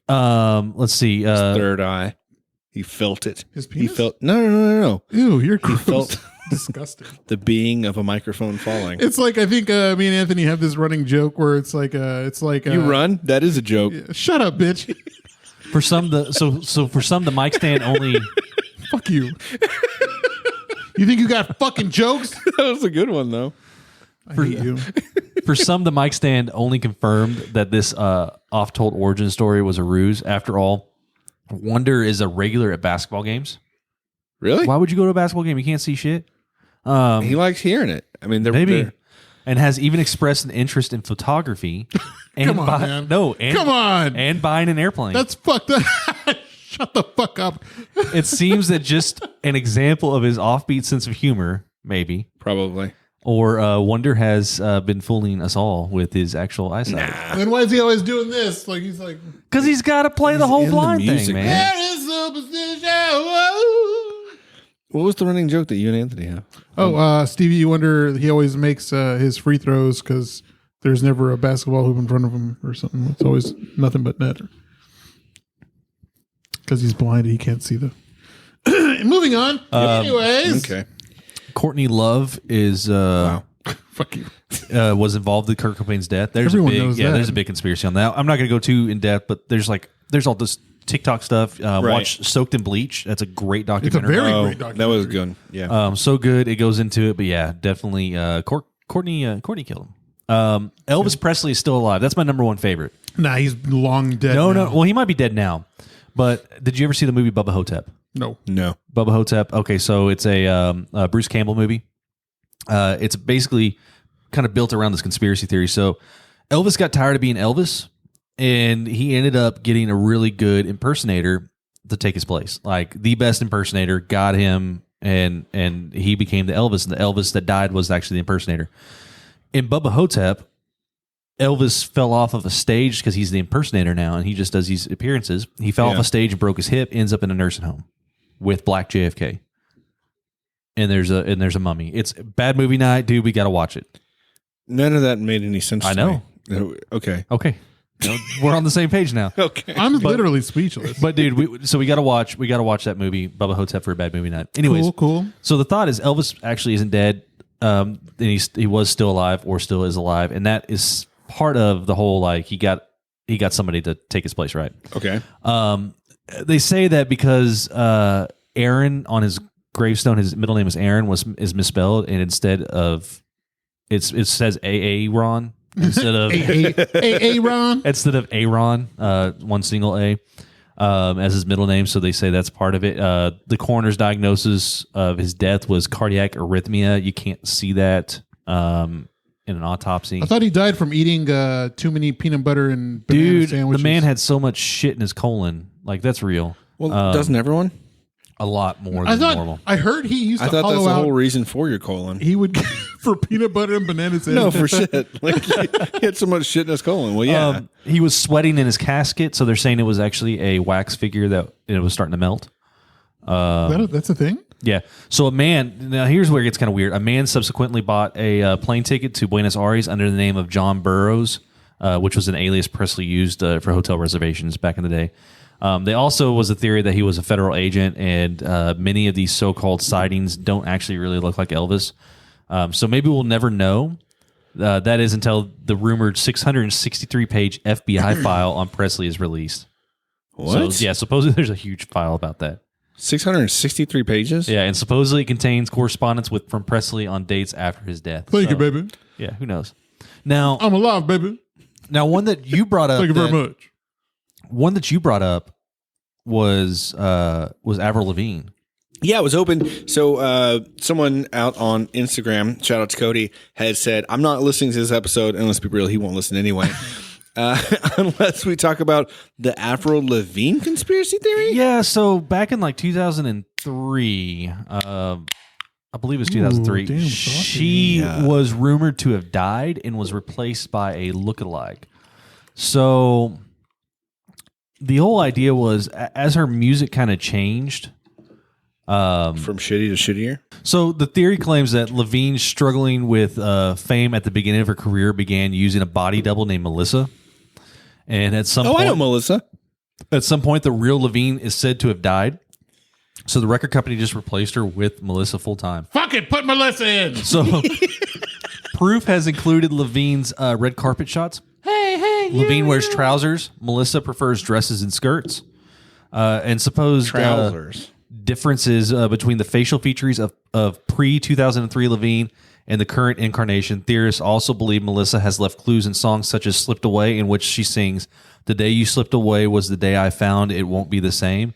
Let's see. third eye. He felt it. His He penis? felt no. Ew, you're He gross. felt Disgusting. The being of a microphone falling. It's like I think me and Anthony have this running joke where it's like You run? That is a joke. Shut up, bitch. For some, the mic stand only. Fuck you. You think you got fucking jokes? That was a good one, though. I hate you. For some, the mic stand only confirmed that this oft-told origin story was a ruse. After all, Wonder is a regular at basketball games. Really? Why would you go to a basketball game? You can't see shit. He likes hearing it. I mean, Maybe. And has even expressed an interest in photography. And Come on, man. No, and, Come on. And buying an airplane. That's fucked up. Shut the fuck up. It seems that just an example of his offbeat sense of humor, maybe. Probably. Or Wonder has been fooling us all with his actual eyesight. Then why is he always doing this? Like he's like, Because he's got to play the whole in the blind music, thing, man. there is superstition. Whoa. What was the running joke that you and Anthony have? Oh, Stevie Wonder, he always makes his free throws because there's never a basketball hoop in front of him or something. It's always nothing but net. Because he's blind, he can't see the. Moving on. Anyways. Okay. Courtney Love is Fuck you. was involved in Kurt Cobain's death. There's Everyone a big knows that. there's a big conspiracy on that. I'm not going to go too in depth, but there's all this TikTok stuff. Watch Soaked in Bleach. That's a great It's a documentary. very Oh, great documentary. that was good. Yeah. So good. It goes into it, but yeah, definitely. Courtney killed him. Elvis Presley is still alive. That's my number one favorite. Nah, he's long dead. No. now. Well, he might be dead now. But did you ever see the movie Bubba Hotep? No. No. Bubba Hotep. Okay, so it's a Bruce Campbell movie. It's basically kind of built around this conspiracy theory. So Elvis got tired of being Elvis, and he ended up getting a really good impersonator to take his place. Like the best impersonator got him, and he became the Elvis. And the Elvis that died was actually the impersonator. In Bubba Hotep, Elvis fell off of a stage because he's the impersonator now, and he just does these appearances. He fell off a stage and broke his hip, ends up in a nursing home with Black JFK. And there's a mummy. It's a bad movie night, dude. We got to watch it. None of that made any sense I to know. me. Okay. No, we're on the same page now. Okay. I'm literally speechless. But dude, we got to watch that movie, Bubba Hotep, for a bad movie night. Anyways, cool. So the thought is Elvis actually isn't dead. And he was still alive, or still is alive, and that is part of the whole, like, he got somebody to take his place, right? Okay. They say that because Aaron on his gravestone, his middle name is Aaron, is misspelled, and instead of it says Aaron instead of Aaron. instead of Aaron, one single A, as his middle name. So they say that's part of it. The coroner's diagnosis of his death was cardiac arrhythmia. You can't see that in an autopsy. I thought he died from eating too many peanut butter and banana Dude, sandwiches. the man had so much shit in his colon. Like, that's real. Well, doesn't everyone? A lot more I than thought normal. I heard he used I to thought that's hollow the out. whole reason for your colon. He would for peanut butter and banana sandwiches. No, for shit. Like he had so much shit in his colon. Well, yeah. He was sweating in his casket, so they're saying it was actually a wax figure that it was starting to melt. That's a thing. Yeah. So a man, now here's where it gets kind of weird. A man subsequently bought a plane ticket to Buenos Aires under the name of John Burroughs, which was an alias Presley used for hotel reservations back in the day. They also was a theory that he was a federal agent, and many of these so-called sightings don't actually really look like Elvis. So maybe we'll never know. That is until the rumored 663-page FBI file on Presley is released. What? So, yeah, supposedly there's a huge file about that. 663 pages? Yeah, and supposedly it contains correspondence from Presley on dates after his death. Thank you, baby. Yeah, who knows? Now, I'm alive, baby. one that you brought up. Thank you very much. One that you brought up was Avril Lavigne. Yeah, it was open. So someone out on Instagram, shout out to Cody, had said, I'm not listening to this episode, and let's be real, he won't listen anyway. Unless we talk about the Avril Lavigne conspiracy theory? Yeah, so back in like 2003, I believe it was 2003, damn, she was rumored to have died and was replaced by a lookalike. So the whole idea was, as her music kind of changed, From shitty to shittier? so the theory claims that Lavigne, struggling with fame at the beginning of her career, began using a body double named Melissa. And at some I know Melissa. At some point, the real Lavigne is said to have died. So the record company just replaced her with Melissa full time. Fuck it, put Melissa in. So proof has included Levine's red carpet shots. Hey, Levine wears trousers. Melissa prefers dresses and skirts. And supposed Trousers. Differences between the facial features of pre-2003 Levine and the current incarnation. Theorists also believe Melissa has left clues in songs such as Slipped Away, in which she sings, "The day you slipped away was the day I found it won't be the same."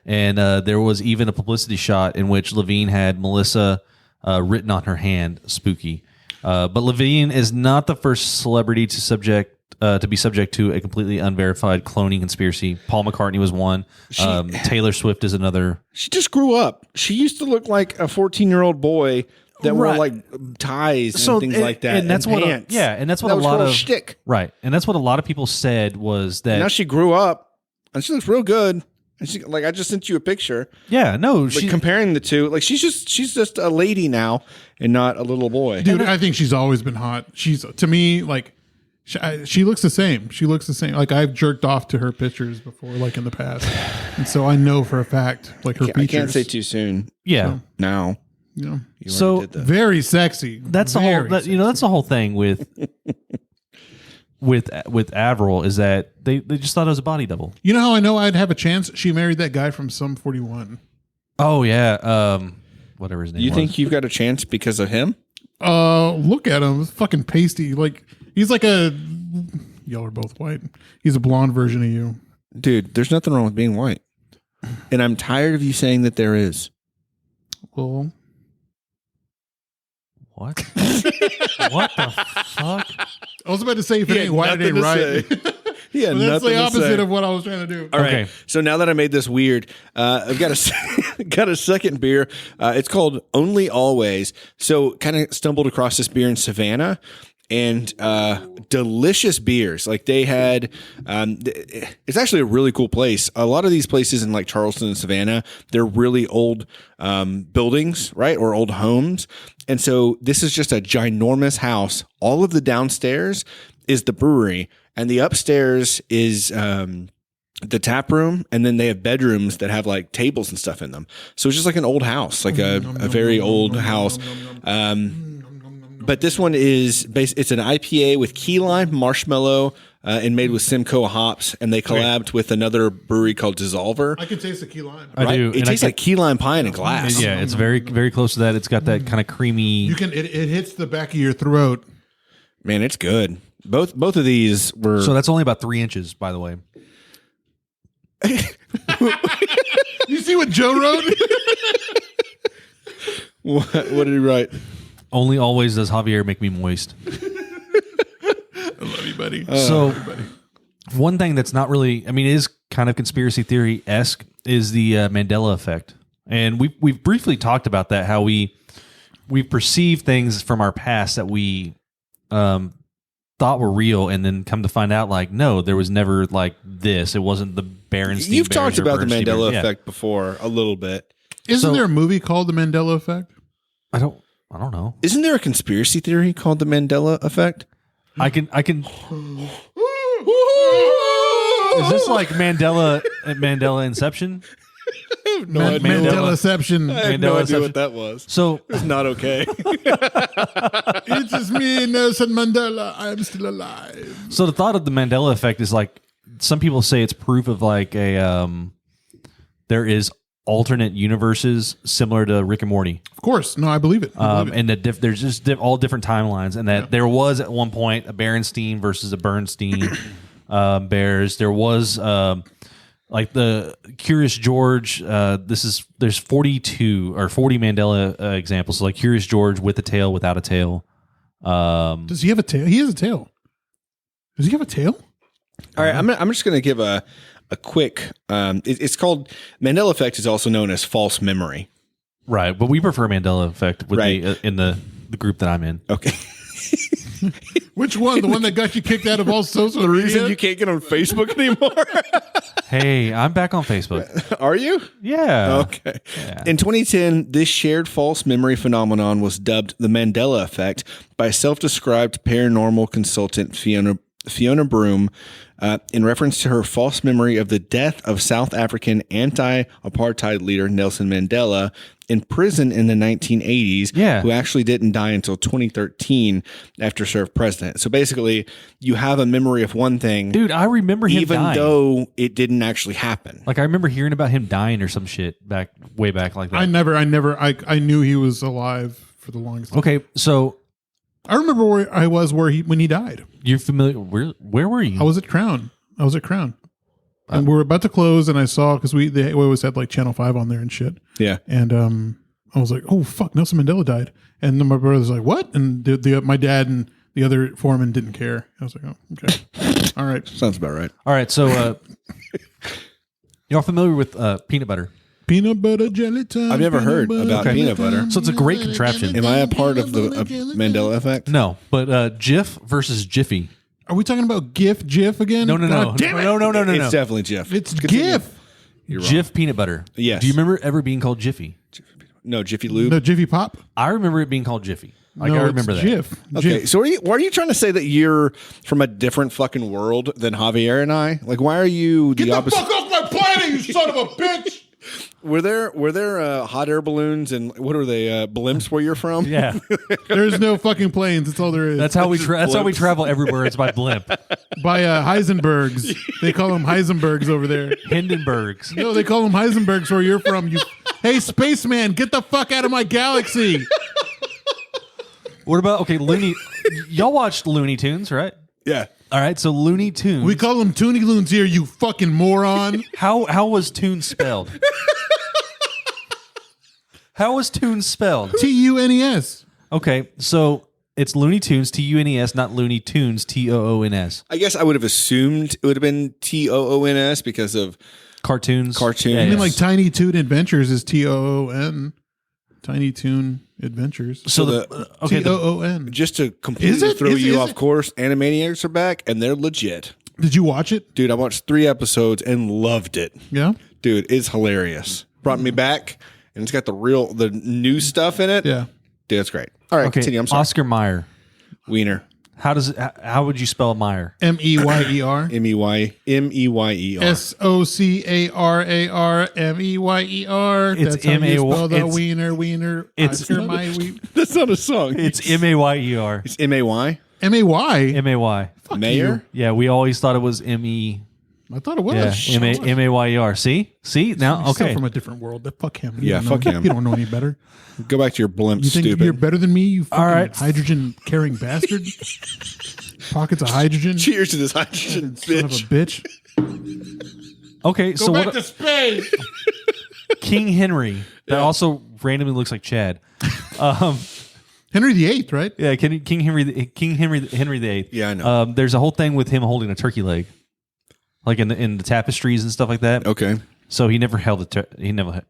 And there was even a publicity shot in which Levine had Melissa written on her hand, "Spooky." But Levine is not the first celebrity to be subject to a completely unverified cloning conspiracy. Paul McCartney was one. Taylor Swift is another. She just grew up. She used to look like a 14-year-old boy that wore like ties and things like that. And that's what pants. and that's what that a was lot her of shtick. Right. And that's what a lot of people said was that Now she grew up and she looks real good. And she, like, I just sent you a picture. Yeah, no, Like comparing the two, like she's just a lady now and not a little boy. Dude, I think she's always been hot. She's, to me, like, she looks the same. She looks the same. Like, I've jerked off to her pictures before, like in the past. And so I know for a fact, like, her features. I can't say too soon. Yeah. Now. You know, You So, already did that. very sexy. That's the Very whole sexy. that's the whole thing with Avril is that they just thought it was a body double. You know how I know I'd have a chance? She married that guy from Sum 41. Oh yeah. Whatever his name You was. think you've got a chance because of him? Look at him. It's fucking pasty. Like, he's like a, y'all are both white. He's a blonde version of you. Dude, there's nothing wrong with being white. And I'm tired of you saying that there is. Well, What? What the fuck? I was about to say, if it ain't white, it ain't right. Yeah, But that's nothing the to opposite say. of what I was trying to do. All right. Okay. So now that I made this weird, I've got got a second beer. It's called Only Always. So kind of stumbled across this beer in Savannah, and delicious beers. Like they had, it's actually a really cool place. A lot of these places in like Charleston and Savannah, they're really old buildings, right, or old homes. And so this is just a ginormous house. All of the downstairs is the brewery, and the upstairs is the tap room, and then they have bedrooms that have like tables and stuff in them. So it's just like an old house, like a very old house. But this one is it's an IPA with key lime, marshmallow, and made with Simcoe hops, and they collabed with another brewery called Dissolver. I can taste the key lime. I do. It and tastes I like key lime pie in a glass. Yeah, it's very, very close to that. It's got that kind of creamy. You can. It hits the back of your throat. Man, it's good. Both of these were. So that's only about 3 inches, by the way. You see what Joe wrote? what did he write? Only always does Javier make me moist. I love you, buddy. So one thing that's not really, I mean, it is kind of conspiracy theory-esque is the Mandela effect. And we've briefly talked about that, how we perceive things from our past that we thought were real, and then come to find out, like, no, there was never like this. It wasn't the Berenstein. You've talked about the Bernstein Mandela Bears. Yeah. effect before a little bit. Isn't there a movie called The Mandela Effect? I don't know. Isn't there a conspiracy theory called the Mandela effect? I can. Is this like Mandela Inception? No idea. Mandela-ception. I have no idea Mandela-ception. what that was. So It's not okay. It is me, Nelson Mandela. I am still alive. So the thought of the Mandela effect is like, some people say it's proof of like a there is alternate universes similar to Rick and Morty, Of course. No, I believe it. I believe it. and that there's just all different timelines, and that there was at one point a Berenstein versus a Bernstein Bears. There was like the Curious George. There's 42 or 40 Mandela examples. So like Curious George with a tail, without a tail. Does he have a tail? He has a tail. Does he have a tail? All right, I'm just going to give a quick. It's called Mandela effect. Is also known as false memory. Right, but we prefer Mandela effect with Right. in the group that I'm in. Okay. Which one? The one that got you kicked out of all social The media? reason you can't get on Facebook anymore? Hey, I'm back on Facebook. Are you? Yeah. Okay. In 2010, this shared false memory phenomenon was dubbed the Mandela effect by self-described paranormal consultant Fiona Broom, in reference to her false memory of the death of South African anti-apartheid leader Nelson Mandela in prison in the 1980s, who actually didn't die until 2013 after served president. So basically, you have a memory of one thing. Dude, I remember him even dying. though it didn't actually happen. Like, I remember hearing about him dying or some shit way back like that. I knew he was alive for the longest time. Okay, so I remember where I was when he died. you're familiar. Where were you? I was at Crown. And we were about to close, and I saw, because we always had like Channel 5 on there and shit. Yeah. And I was like, oh, fuck, Nelson Mandela died. And then my brother's like, what? And my dad and the other foreman didn't care. I was like, oh, okay. All right. Sounds about right. All right, so y'all familiar with peanut butter? Peanut butter jelly time. I've never heard about peanut butter. So it's a great contraption. Am I a part of the Mandela effect? No, but Jif versus Jiffy. Are we talking about GIF again? No. God damn it. No. It's definitely Jeff. It's Continue. GIF. You're wrong. Jif peanut butter. Yes. Do you remember ever being called Jiffy? No, Jiffy Lube. No, Jiffy Pop. I remember it being called Jiffy. Like, No, I remember it's that. GIF. Okay, GIF. so why are you trying to say that you're from a different fucking world than Javier and I? Like, why are you the opposite? Get the fuck off my planet, you son of a bitch! Were there hot air balloons and what are they blimps where you're from? Yeah, There's no fucking planes. That's all there is. that's how we travel everywhere. It's by blimp. By Heisenbergs. They call them Heisenbergs over there. Hindenburgs. No, they call them Heisenbergs where you're from. Hey, spaceman, get the fuck out of my galaxy. What about Looney? Y'all watched Looney Tunes, right? Yeah. All right, so Looney Tunes. We call them Toonie Loons here, you fucking moron. How was Tunes spelled? How was Tunes spelled? Tunes. Okay, so it's Looney Tunes, Tunes, not Looney Tunes, Toons. I guess I would have assumed it would have been Toons because of Cartoons. Cartoons. I mean, like Tiny Toon Adventures is Toon. Tiny Toon Adventures. So Toon. Just to completely throw you off course, Animaniacs are back and they're legit. Did you watch it? Dude, I watched 3 episodes and loved it. Yeah. Dude, it's hilarious. Brought me back, and it's got the new stuff in it. Yeah. Dude, it's great. All right, continue. I'm sorry. Oscar Mayer. Wiener. How would you spell Meyer? Meyer. Meyer. SOCARAR MEYER. It's That's how you M-A-Y spell the it's- wiener. it's- Oscar Mayer. That's not a song. It's Mayer. It's M-A-Y. MAY. May. Mayor? Yeah, we always thought it was M-E. I thought it was. Yeah, Mayer. See now. He's still Okay. from a different world. Fuck him. Yeah, You don't fuck know. him. You don't know any better. Go back to your blimp, You think stupid. you're better than me, you fucking right. hydrogen carrying bastard? Pockets of hydrogen? Cheers to this hydrogen, Son of a bitch. bitch. Okay, so Back what? to space. King Henry. That also randomly looks like Chad. Henry VIII, right? Yeah, King Henry VIII. Yeah, I know. There's a whole thing with him holding a turkey leg, like in the tapestries and stuff like that. Okay. So he never held he never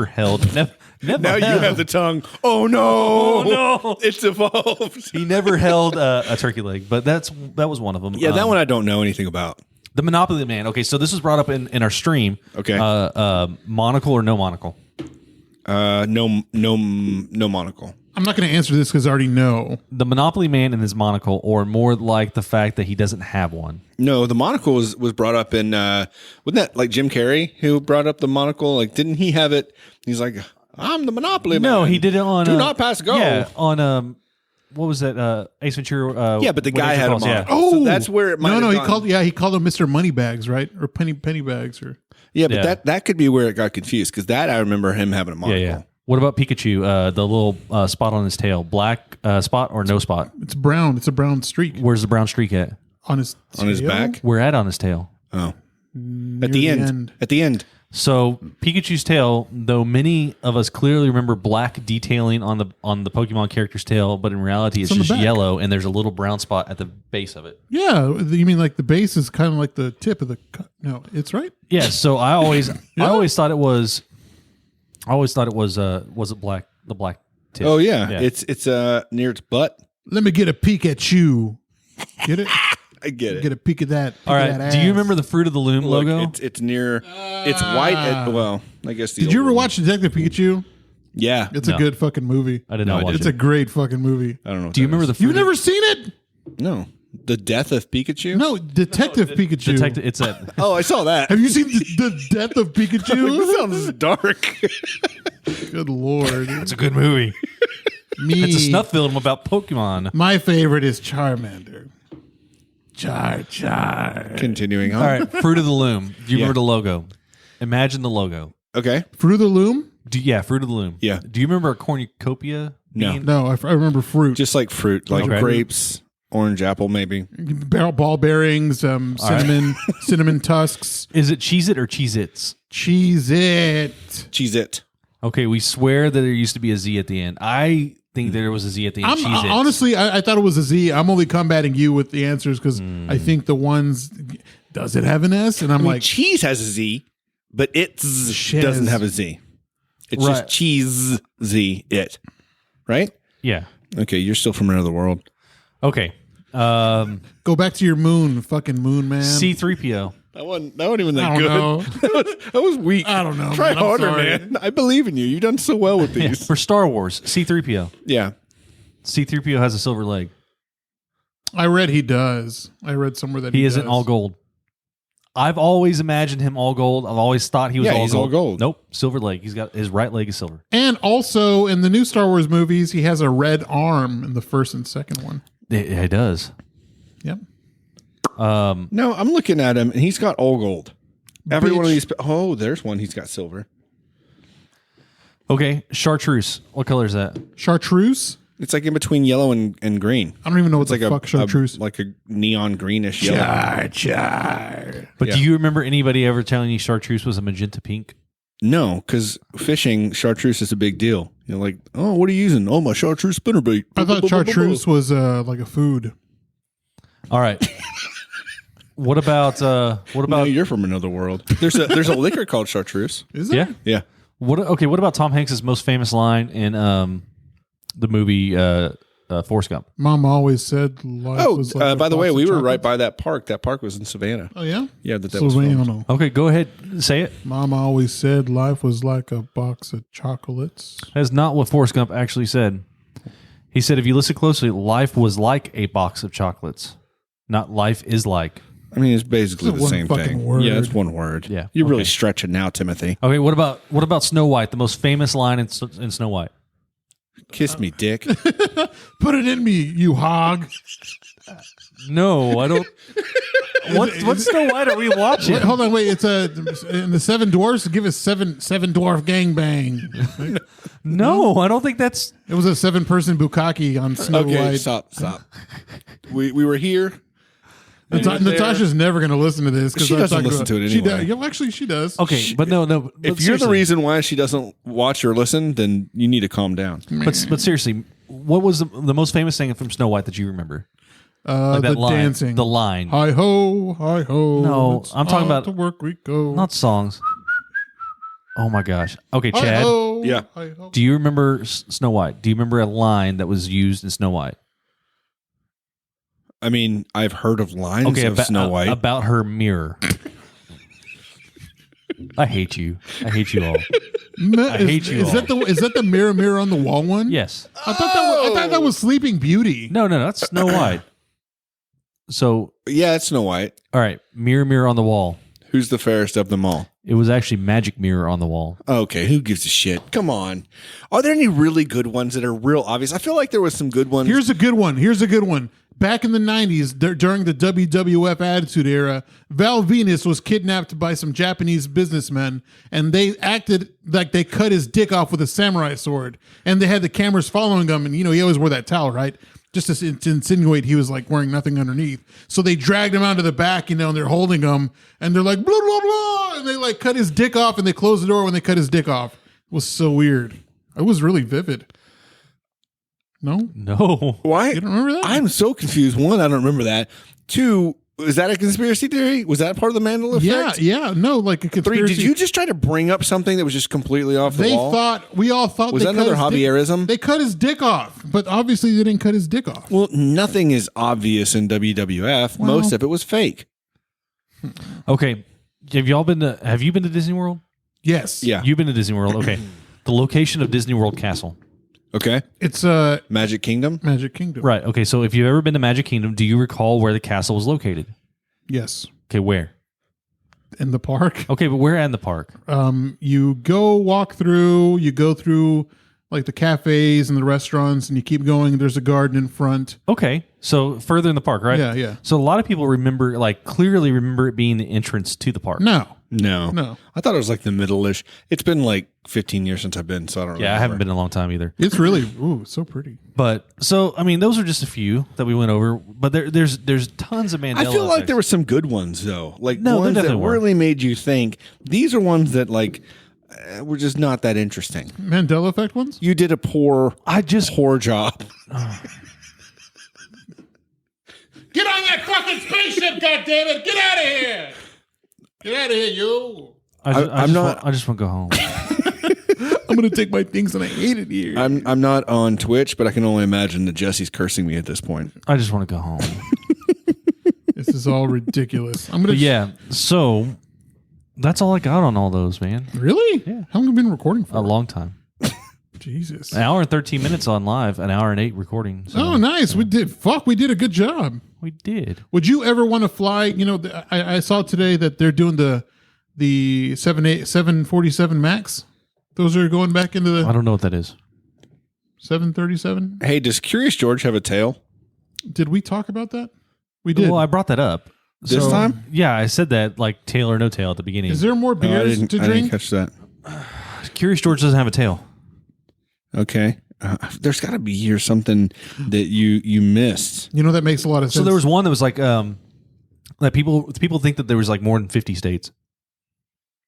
held. Never Now you held. have the tongue. Oh no! Oh, no. It's evolved. He never held a turkey leg, but that was one of them. Yeah, that one I don't know anything about. The Monopoly Man. Okay, so this was brought up in our stream. Okay. Monocle or no monocle? No monocle. I'm not going to answer this because I already know. The Monopoly Man and his monocle, or more like the fact that he doesn't have one. No, the monocle was brought up in wasn't that like Jim Carrey who brought up the monocle? Like, didn't he have it? He's like, I'm the Monopoly Man. No, he did it on. Do not pass go. Yeah, on what was that? Ace Ventura. Yeah, but the What guy Angel had a Calls, yeah. monocle. Oh, so that's where it might. No, have gone. he called him Mr. Moneybags, right? Or penny bags, or Yeah, but Yeah. that could be where it got confused because that I remember him having a monocle. Yeah. What about Pikachu? The little spot on his tail, black spot or no spot? it's brown. It's a brown streak Where's the brown streak at? on his tail? back. Where at on his tail? Oh, Near at the end. At the end. So Pikachu's tail, though many of us clearly remember black detailing on the Pokemon character's tail, but in reality it's on the just back. yellow, and there's a little brown spot at the base of it. Yeah, you mean like the base is kind of like the tip of the? No, it's right. Yeah. So I always thought it was. Was it black? The black tip. Oh yeah, Yeah. it's near its butt. Let me get a peek at you. Get it? I get it. Get a peek at that. All right. Do you remember the Fruit of the Loom Look, logo? it's near. It's white. Well, I guess. Did you ever watch Detective Pikachu? Yeah, It's No. a good fucking movie. I did not I watch It's it. a great fucking movie. I don't know. What Do you that remember is. the? Fruit You've never seen it? No. The Death of Pikachu? No, Detective Pikachu. Detective. It's a. Oh, I saw that. Have you seen the Death of Pikachu? This sounds dark. Good lord. It's a good movie. Me. It's a snuff film about Pokemon. My favorite is Charmander. Char. Continuing on. All right, Fruit of the Loom. Do you Yeah. remember the logo? Imagine the logo. Okay. Fruit of the Loom? Fruit of the Loom. Yeah. Do you remember a cornucopia? No. bean? No, I remember fruit. Just like fruit, like Okay. grapes, orange apple, maybe. Ball bearings, cinnamon tusks. Is it Cheez-It or Cheez-Its? Cheese it. Cheese it. Okay, we swear that there used to be a Z at the end. I think there was a Z at the end. Cheez-Its. Honestly, I thought it was a Z. I'm only combating you with the answers because I think the ones, does it have an S? And I'm I mean, like, cheese has a Z, but it Shiz. doesn't have a Z. It's Right. just cheese Z it. Right? Yeah. Okay, you're still from another world. Okay. go back to your moon, fucking moon man. C-3PO. That wasn't even I that don't good. know. That was weak. I don't know, Try man. I'm harder, sorry. man. I believe in you. You've done so well with Yeah, these. for Star Wars, C-3PO. Yeah. C-3PO has a silver leg. I read he does. I read somewhere that He he isn't does. all gold. I've always imagined him all gold. I've always thought he was Yeah, all he's gold. all gold. Nope, silver leg. He's got his right leg is silver. And also in the new Star Wars movies, he has a red arm in the first and second one. It does. Yep. No, I'm looking at him, and he's got all gold. Every one of Bitch. these. Oh, there's one. He's got silver. Okay, chartreuse. What color is that? Chartreuse? It's like in between yellow and green. I don't even know what It's the like fuck chartreuse. like a neon greenish yellow. But Yeah. do you remember anybody ever telling you chartreuse was a magenta pink? No, because fishing chartreuse is a big deal. You're like, oh, what are you using? Oh, my chartreuse spinnerbait. I thought chartreuse was like a food. All right. What about No, you're from another world. There's a liquor called chartreuse. Is there? yeah? Yeah. What about Tom Hanks's most famous line in the movie Forrest Gump? Mom always said life Oh, was like a by the way, box of we were chocolates. right by that park. That park was in Savannah. Oh, yeah? Yeah, that was filmed. Savannah. Okay, go ahead. Say it. Mom always said life was like a box of chocolates. That's not what Forrest Gump actually said. He said, if you listen closely, life was like a box of chocolates, not life is like. I mean, it's basically It's the one same fucking thing. word. Yeah, it's one word. Yeah, You're really okay. stretching now, Timothy. Okay, what about Snow White, the most famous line in Snow White? Kiss me, dick. Put it in me, you hog. No, I don't. What Snow White are we watching? Wait, hold on, wait. It's in the Seven Dwarfs. Give us seven dwarf gangbang. No, I don't think that's. It was a 7-person bukkake on Snow Okay, White. stop. We were here. Natasha's never going to listen to this because She doesn't listen to it She anyway. does. Yeah, well, actually, she does. Okay, but no. But If you're the seriously- reason why she doesn't watch or listen, then you need to calm down. but seriously, what was the most famous thing from Snow White that you remember? Like that the line, dancing. the line, Hi ho, hi ho. No, let's I'm talking out about- to work we go. not songs. Oh my gosh. Okay, Hi Chad, ho, Yeah. hi ho. do you remember Snow White? Do you remember a line that was used in Snow White? I mean, I've heard of lines Okay, of Snow White. about her mirror. I hate you. I hate you all. I hate you Is all. that the mirror on the wall one? Yes. I thought that was Sleeping Beauty. No, that's Snow White. So, Yeah, it's Snow White. all right, mirror on the wall. Who's the fairest of them all? It was actually magic mirror on the wall. Okay, who gives a shit? Come on. Are there any really good ones that are real obvious? I feel like there was some good ones. Here's a good one. Back in the 90s, during the WWF Attitude Era, Val Venus was kidnapped by some Japanese businessmen, and they acted like they cut his dick off with a samurai sword. And they had the cameras following him, and he always wore that towel, right? Just to insinuate he was like wearing nothing underneath. So they dragged him out to the back, and they're holding him, and they're like, blah, blah, blah, and they like cut his dick off, and they closed the door when they cut his dick off. It was so weird. It was really vivid. No? Why? You don't remember that? I'm so confused. One, I don't remember that. Two, is that a conspiracy theory? Was that part of the Mandela effect? Yeah, no, like a Three, conspiracy. did you just try to bring up something that was just completely off the wall? We all thought Was they that cut another his dick- Javierism? They cut his dick off, but obviously they didn't cut his dick off. Well, nothing is obvious in WWF. Well- Most of it was fake. Okay, have you been to Disney World? Yes. Yeah. You've been to Disney World. Okay, the location of Disney World Castle. Okay. It's Magic Kingdom. Magic Kingdom. Right. Okay. So if you've ever been to Magic Kingdom, do you recall where the castle was located? Yes. Okay. Where? In the park. Okay, but where in the park? You go through like the cafes and the restaurants, and you keep going. There's a garden in front. Okay. So further in the park, right? Yeah, yeah. So a lot of people clearly remember it being the entrance to the park. No. I thought it was like the middle-ish. It's been like 15 years since I've been, so I don't remember. Yeah, I haven't been in a long time either. It's really so pretty. But so I mean, those are just a few that we went over. But there's tons of Mandela. I feel like effects. there were some good ones though, like No, there ones that definitely were. really made you think. These are ones that like were just not that interesting. Mandela effect ones? You did a poor job. Get on that fucking spaceship, goddammit! Get out of here! Get out of here, you! I just want to go home. I'm gonna take my things, and I hate it here. I'm not on Twitch, but I can only imagine that Jesse's cursing me at this point. I just want to go home. This is all ridiculous. I'm gonna. But yeah. So that's all I got on all those, man. Really? Yeah. How long have you been recording for? A long time. Jesus. An hour and 13 minutes on live. An hour and 8 recording. So Oh, nice. We did a good job. we did. Would you ever want to fly? You know, I saw today that they're doing the 747 Max. Those are going back into I the don't know what that is. 737. Hey, does Curious George have a tail Did we talk about that? We did. Well, I brought that up. this So, time? Yeah, I said that like tail or no tail at the beginning. Is there more Oh, I beers didn't to I didn't drink? catch that. Curious George doesn't have a tail. Okay, there's got to be here something that you missed. You know, that makes a lot of sense. So there was one that was like that people think that there was like more than 50 states.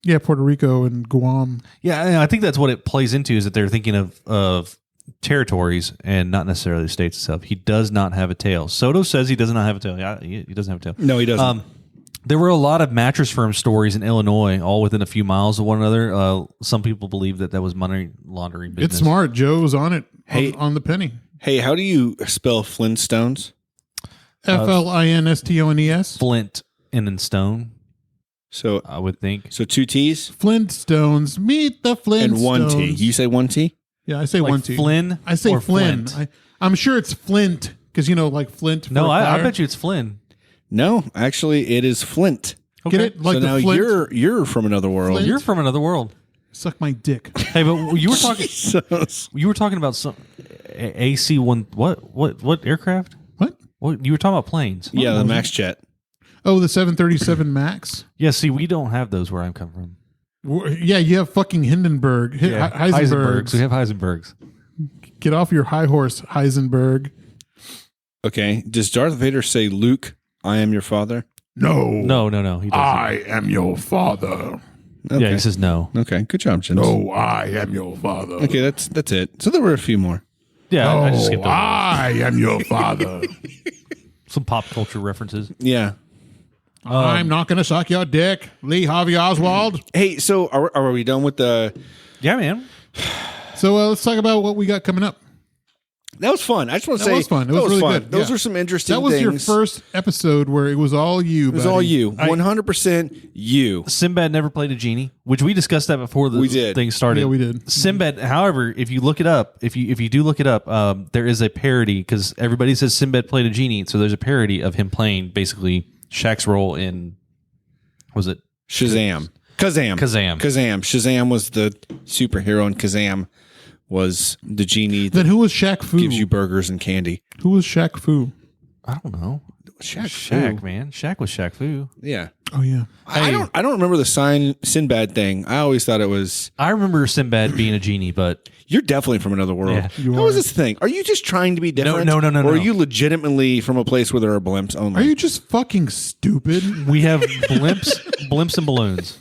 Yeah, Puerto Rico and Guam. Yeah, and I think that's what it plays into is that they're thinking of territories and not necessarily the states itself. He does not have a tail. Soto says he does not have a tail. Yeah, he doesn't have a tail. No, he doesn't. There were a lot of mattress firm stories in Illinois, all within a few miles of one another. Some people believe that was money laundering business. It's smart. Joe's on it. Hey. On the penny. Hey, how do you spell Flintstones? FLINSTONES. Flint and then stone, So I would think. so 2 T's Flintstones. Meet the Flintstones. and 1 T. You say 1 T? Yeah, I say Like 1 T. Flynn I say or Flynn. Flint? I'm sure it's Flint because like Flint. For No, I fire. bet you it's Flynn. No, actually, it is Flint. Get it? Like so the now Flint. you're from another world. Flint? You're from another world. Suck my dick. Hey, but you were talking. Jesus. You were talking about some AC-1. What aircraft? What? You were talking about planes. Yeah, the Max Jet. Oh, the 737 Max. Yeah. See, we don't have those where I'm coming from. Yeah, you have fucking Hindenburg. Heisenbergs. We have Heisenbergs. Get off your high horse, Heisenberg. Okay. Does Darth Vader say, Luke, I am your father? No. No. He doesn't. I am your father. Okay. Yeah, he says no. Okay. Good job, Jens. No, I am your father. Okay, that's it. So there were a few more. Yeah, I just skipped over I am your father. some pop culture references. Yeah. I'm not going to suck your dick, Lee Harvey Oswald. Hey, so are we done with the... Yeah, man. So let's talk about what we got coming up. That was fun. I just want to That say... was fun. It was really fun. good. Those Yeah. are some interesting That was things. your first episode where it was all you. It was all you. 100% you. Sinbad never played a genie, which we discussed that before the We did. thing started. Yeah, we did. Sinbad, however, if you look it up, if you do look it up, there is a parody because everybody says Sinbad played a genie, so there's a parody of him playing basically Shaq's role in. Was it Shazam. Kazam. Shazam was the superhero, and Kazam was the genie that Then who was Shaq Fu? gives you burgers and candy. Who was Shaq Fu? I don't know. Shaq, Man. Shaq was Shaq Fu. Yeah. Oh, yeah. I don't remember the Sinbad thing. I always thought it was... I remember Sinbad being a genie, but You're definitely from another world. Yeah. You How are. is this thing? Are you just trying to be different? No. Or are you legitimately from a place where there are blimps only? Are you just fucking stupid? we have blimps and balloons.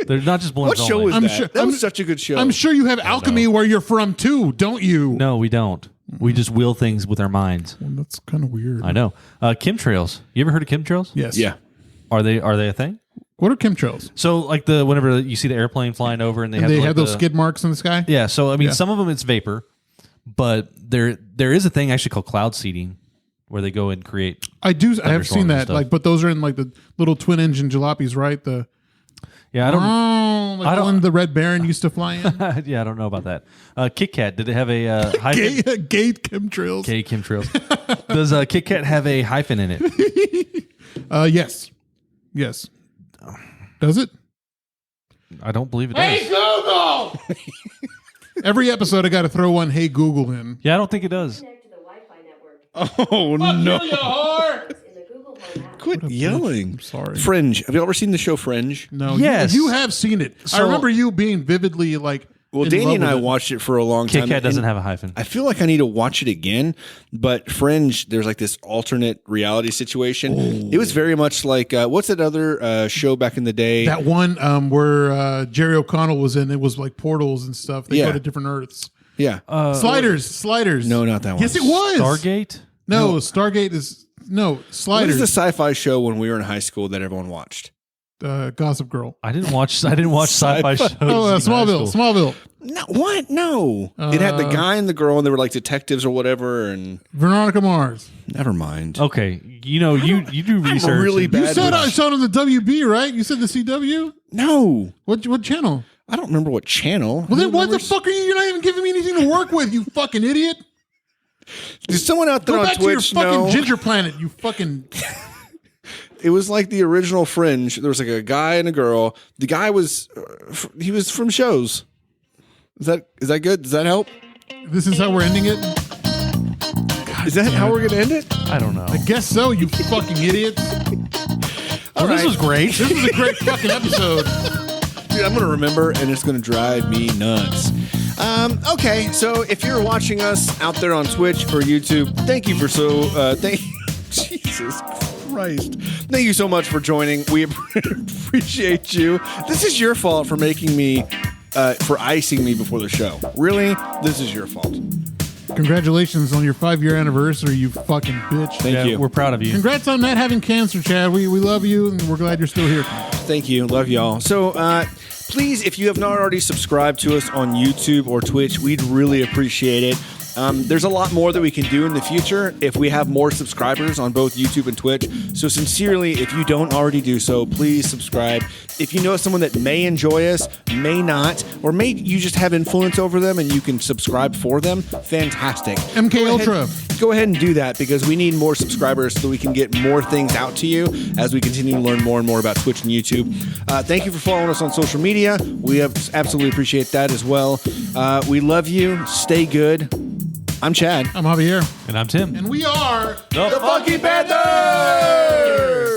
They're not just balloons. What show only. is I'm that? sure- that was I'm- such a good show. I'm sure you have alchemy where you're from too, don't you? No, we don't. We just will things with our minds. Well, that's kind of weird. I know. Chemtrails. You ever heard of chemtrails? Yes. Yeah. Are they a thing? What are chemtrails? So like whenever you see the airplane flying over and they have, Have those skid marks in the sky? Yeah. So I mean, Yeah. some of them it's vapor, but there is a thing actually called cloud seeding where they go and create. I have Thunderstorms seen and that. stuff. Like, but those are in like the little twin engine jalopies, right? Yeah, I don't. Oh, like I don't- one the Red Baron used to fly in. Yeah, I don't know about that. Kit Kat, did it have a hyphen? Gay chemtrails. Gay chemtrails. Does Kit Kat have a hyphen in it? Yes. Yes. Does it? I don't believe it does. Google! Every episode, I got to throw one "Hey Google" in. Yeah, I don't think it does. Connect to the Wi-Fi network. Oh no! You whore! In the Google Home app. Quit yelling. I'm sorry. Fringe. Have you ever seen the show Fringe? No. Yes. You have seen it. I So- remember you being vividly like. Well, in Danny love and I with it. watched it for a long Kit time. Kat doesn't and have a hyphen. I feel like I need to watch it again, but Fringe, there's like this alternate reality situation. It was very much like what's that other show back in the day? That one where Jerry O'Connell was in. It was like portals and stuff. They Yeah. go to different Earths. Yeah. Sliders. No, not that one. Yes, it was. Stargate? No, Stargate is no What Sliders. is the sci-fi show when we were in high school that everyone watched? Gossip Girl. I didn't watch sci-fi shows. Oh, in high Smallville. school. Smallville. No, what? No. It had the guy and the girl, and they were like detectives or whatever. And Veronica Mars. never mind. Okay, you know you do research. really and- bad. You said with- I saw it on the WB, right? You said the CW. No, What channel? I don't remember what channel. Well, then Who what the remembers? fuck are you? You're not even giving me anything to work with. You fucking idiot. Does someone out there Go on back to your Twitch fucking know? Ginger Planet. You fucking. It was like the original Fringe. There was like a guy and a girl. The guy was he was from shows. Is that good? Does that help? This is how we're ending it. Is that how we're gonna end it? I don't know. I guess so. You fucking idiots. Well, this was great. This was a great fucking episode. Dude, I'm gonna remember, and it's gonna drive me nuts. Okay, so if you're watching us out there on Twitch or YouTube, thank you for Jesus Christ. Thank you so much for joining. We appreciate you. This is your fault for making me, for icing me before the show. Really? This is your fault. Congratulations on your 5-year anniversary, you fucking bitch. Thank Yeah, you. we're proud of you. Congrats on not having cancer, Chad. We love you, and we're glad you're still here. Thank you. Love y'all. So, please, if you have not already subscribed to us on YouTube or Twitch, we'd really appreciate it. There's a lot more that we can do in the future if we have more subscribers on both YouTube and Twitch. So sincerely, if you don't already do so, please subscribe. If you know someone that may enjoy us, may not, or may you just have influence over them and you can subscribe for them, fantastic. MK Go ahead- Ultra. Go ahead and do that because we need more subscribers so we can get more things out to you as we continue to learn more and more about Twitch and YouTube. Thank you for following us on social media. We absolutely appreciate that as well. We love you. Stay good. I'm Chad. I'm Javier. And I'm Tim. And we are... The Funky Panther!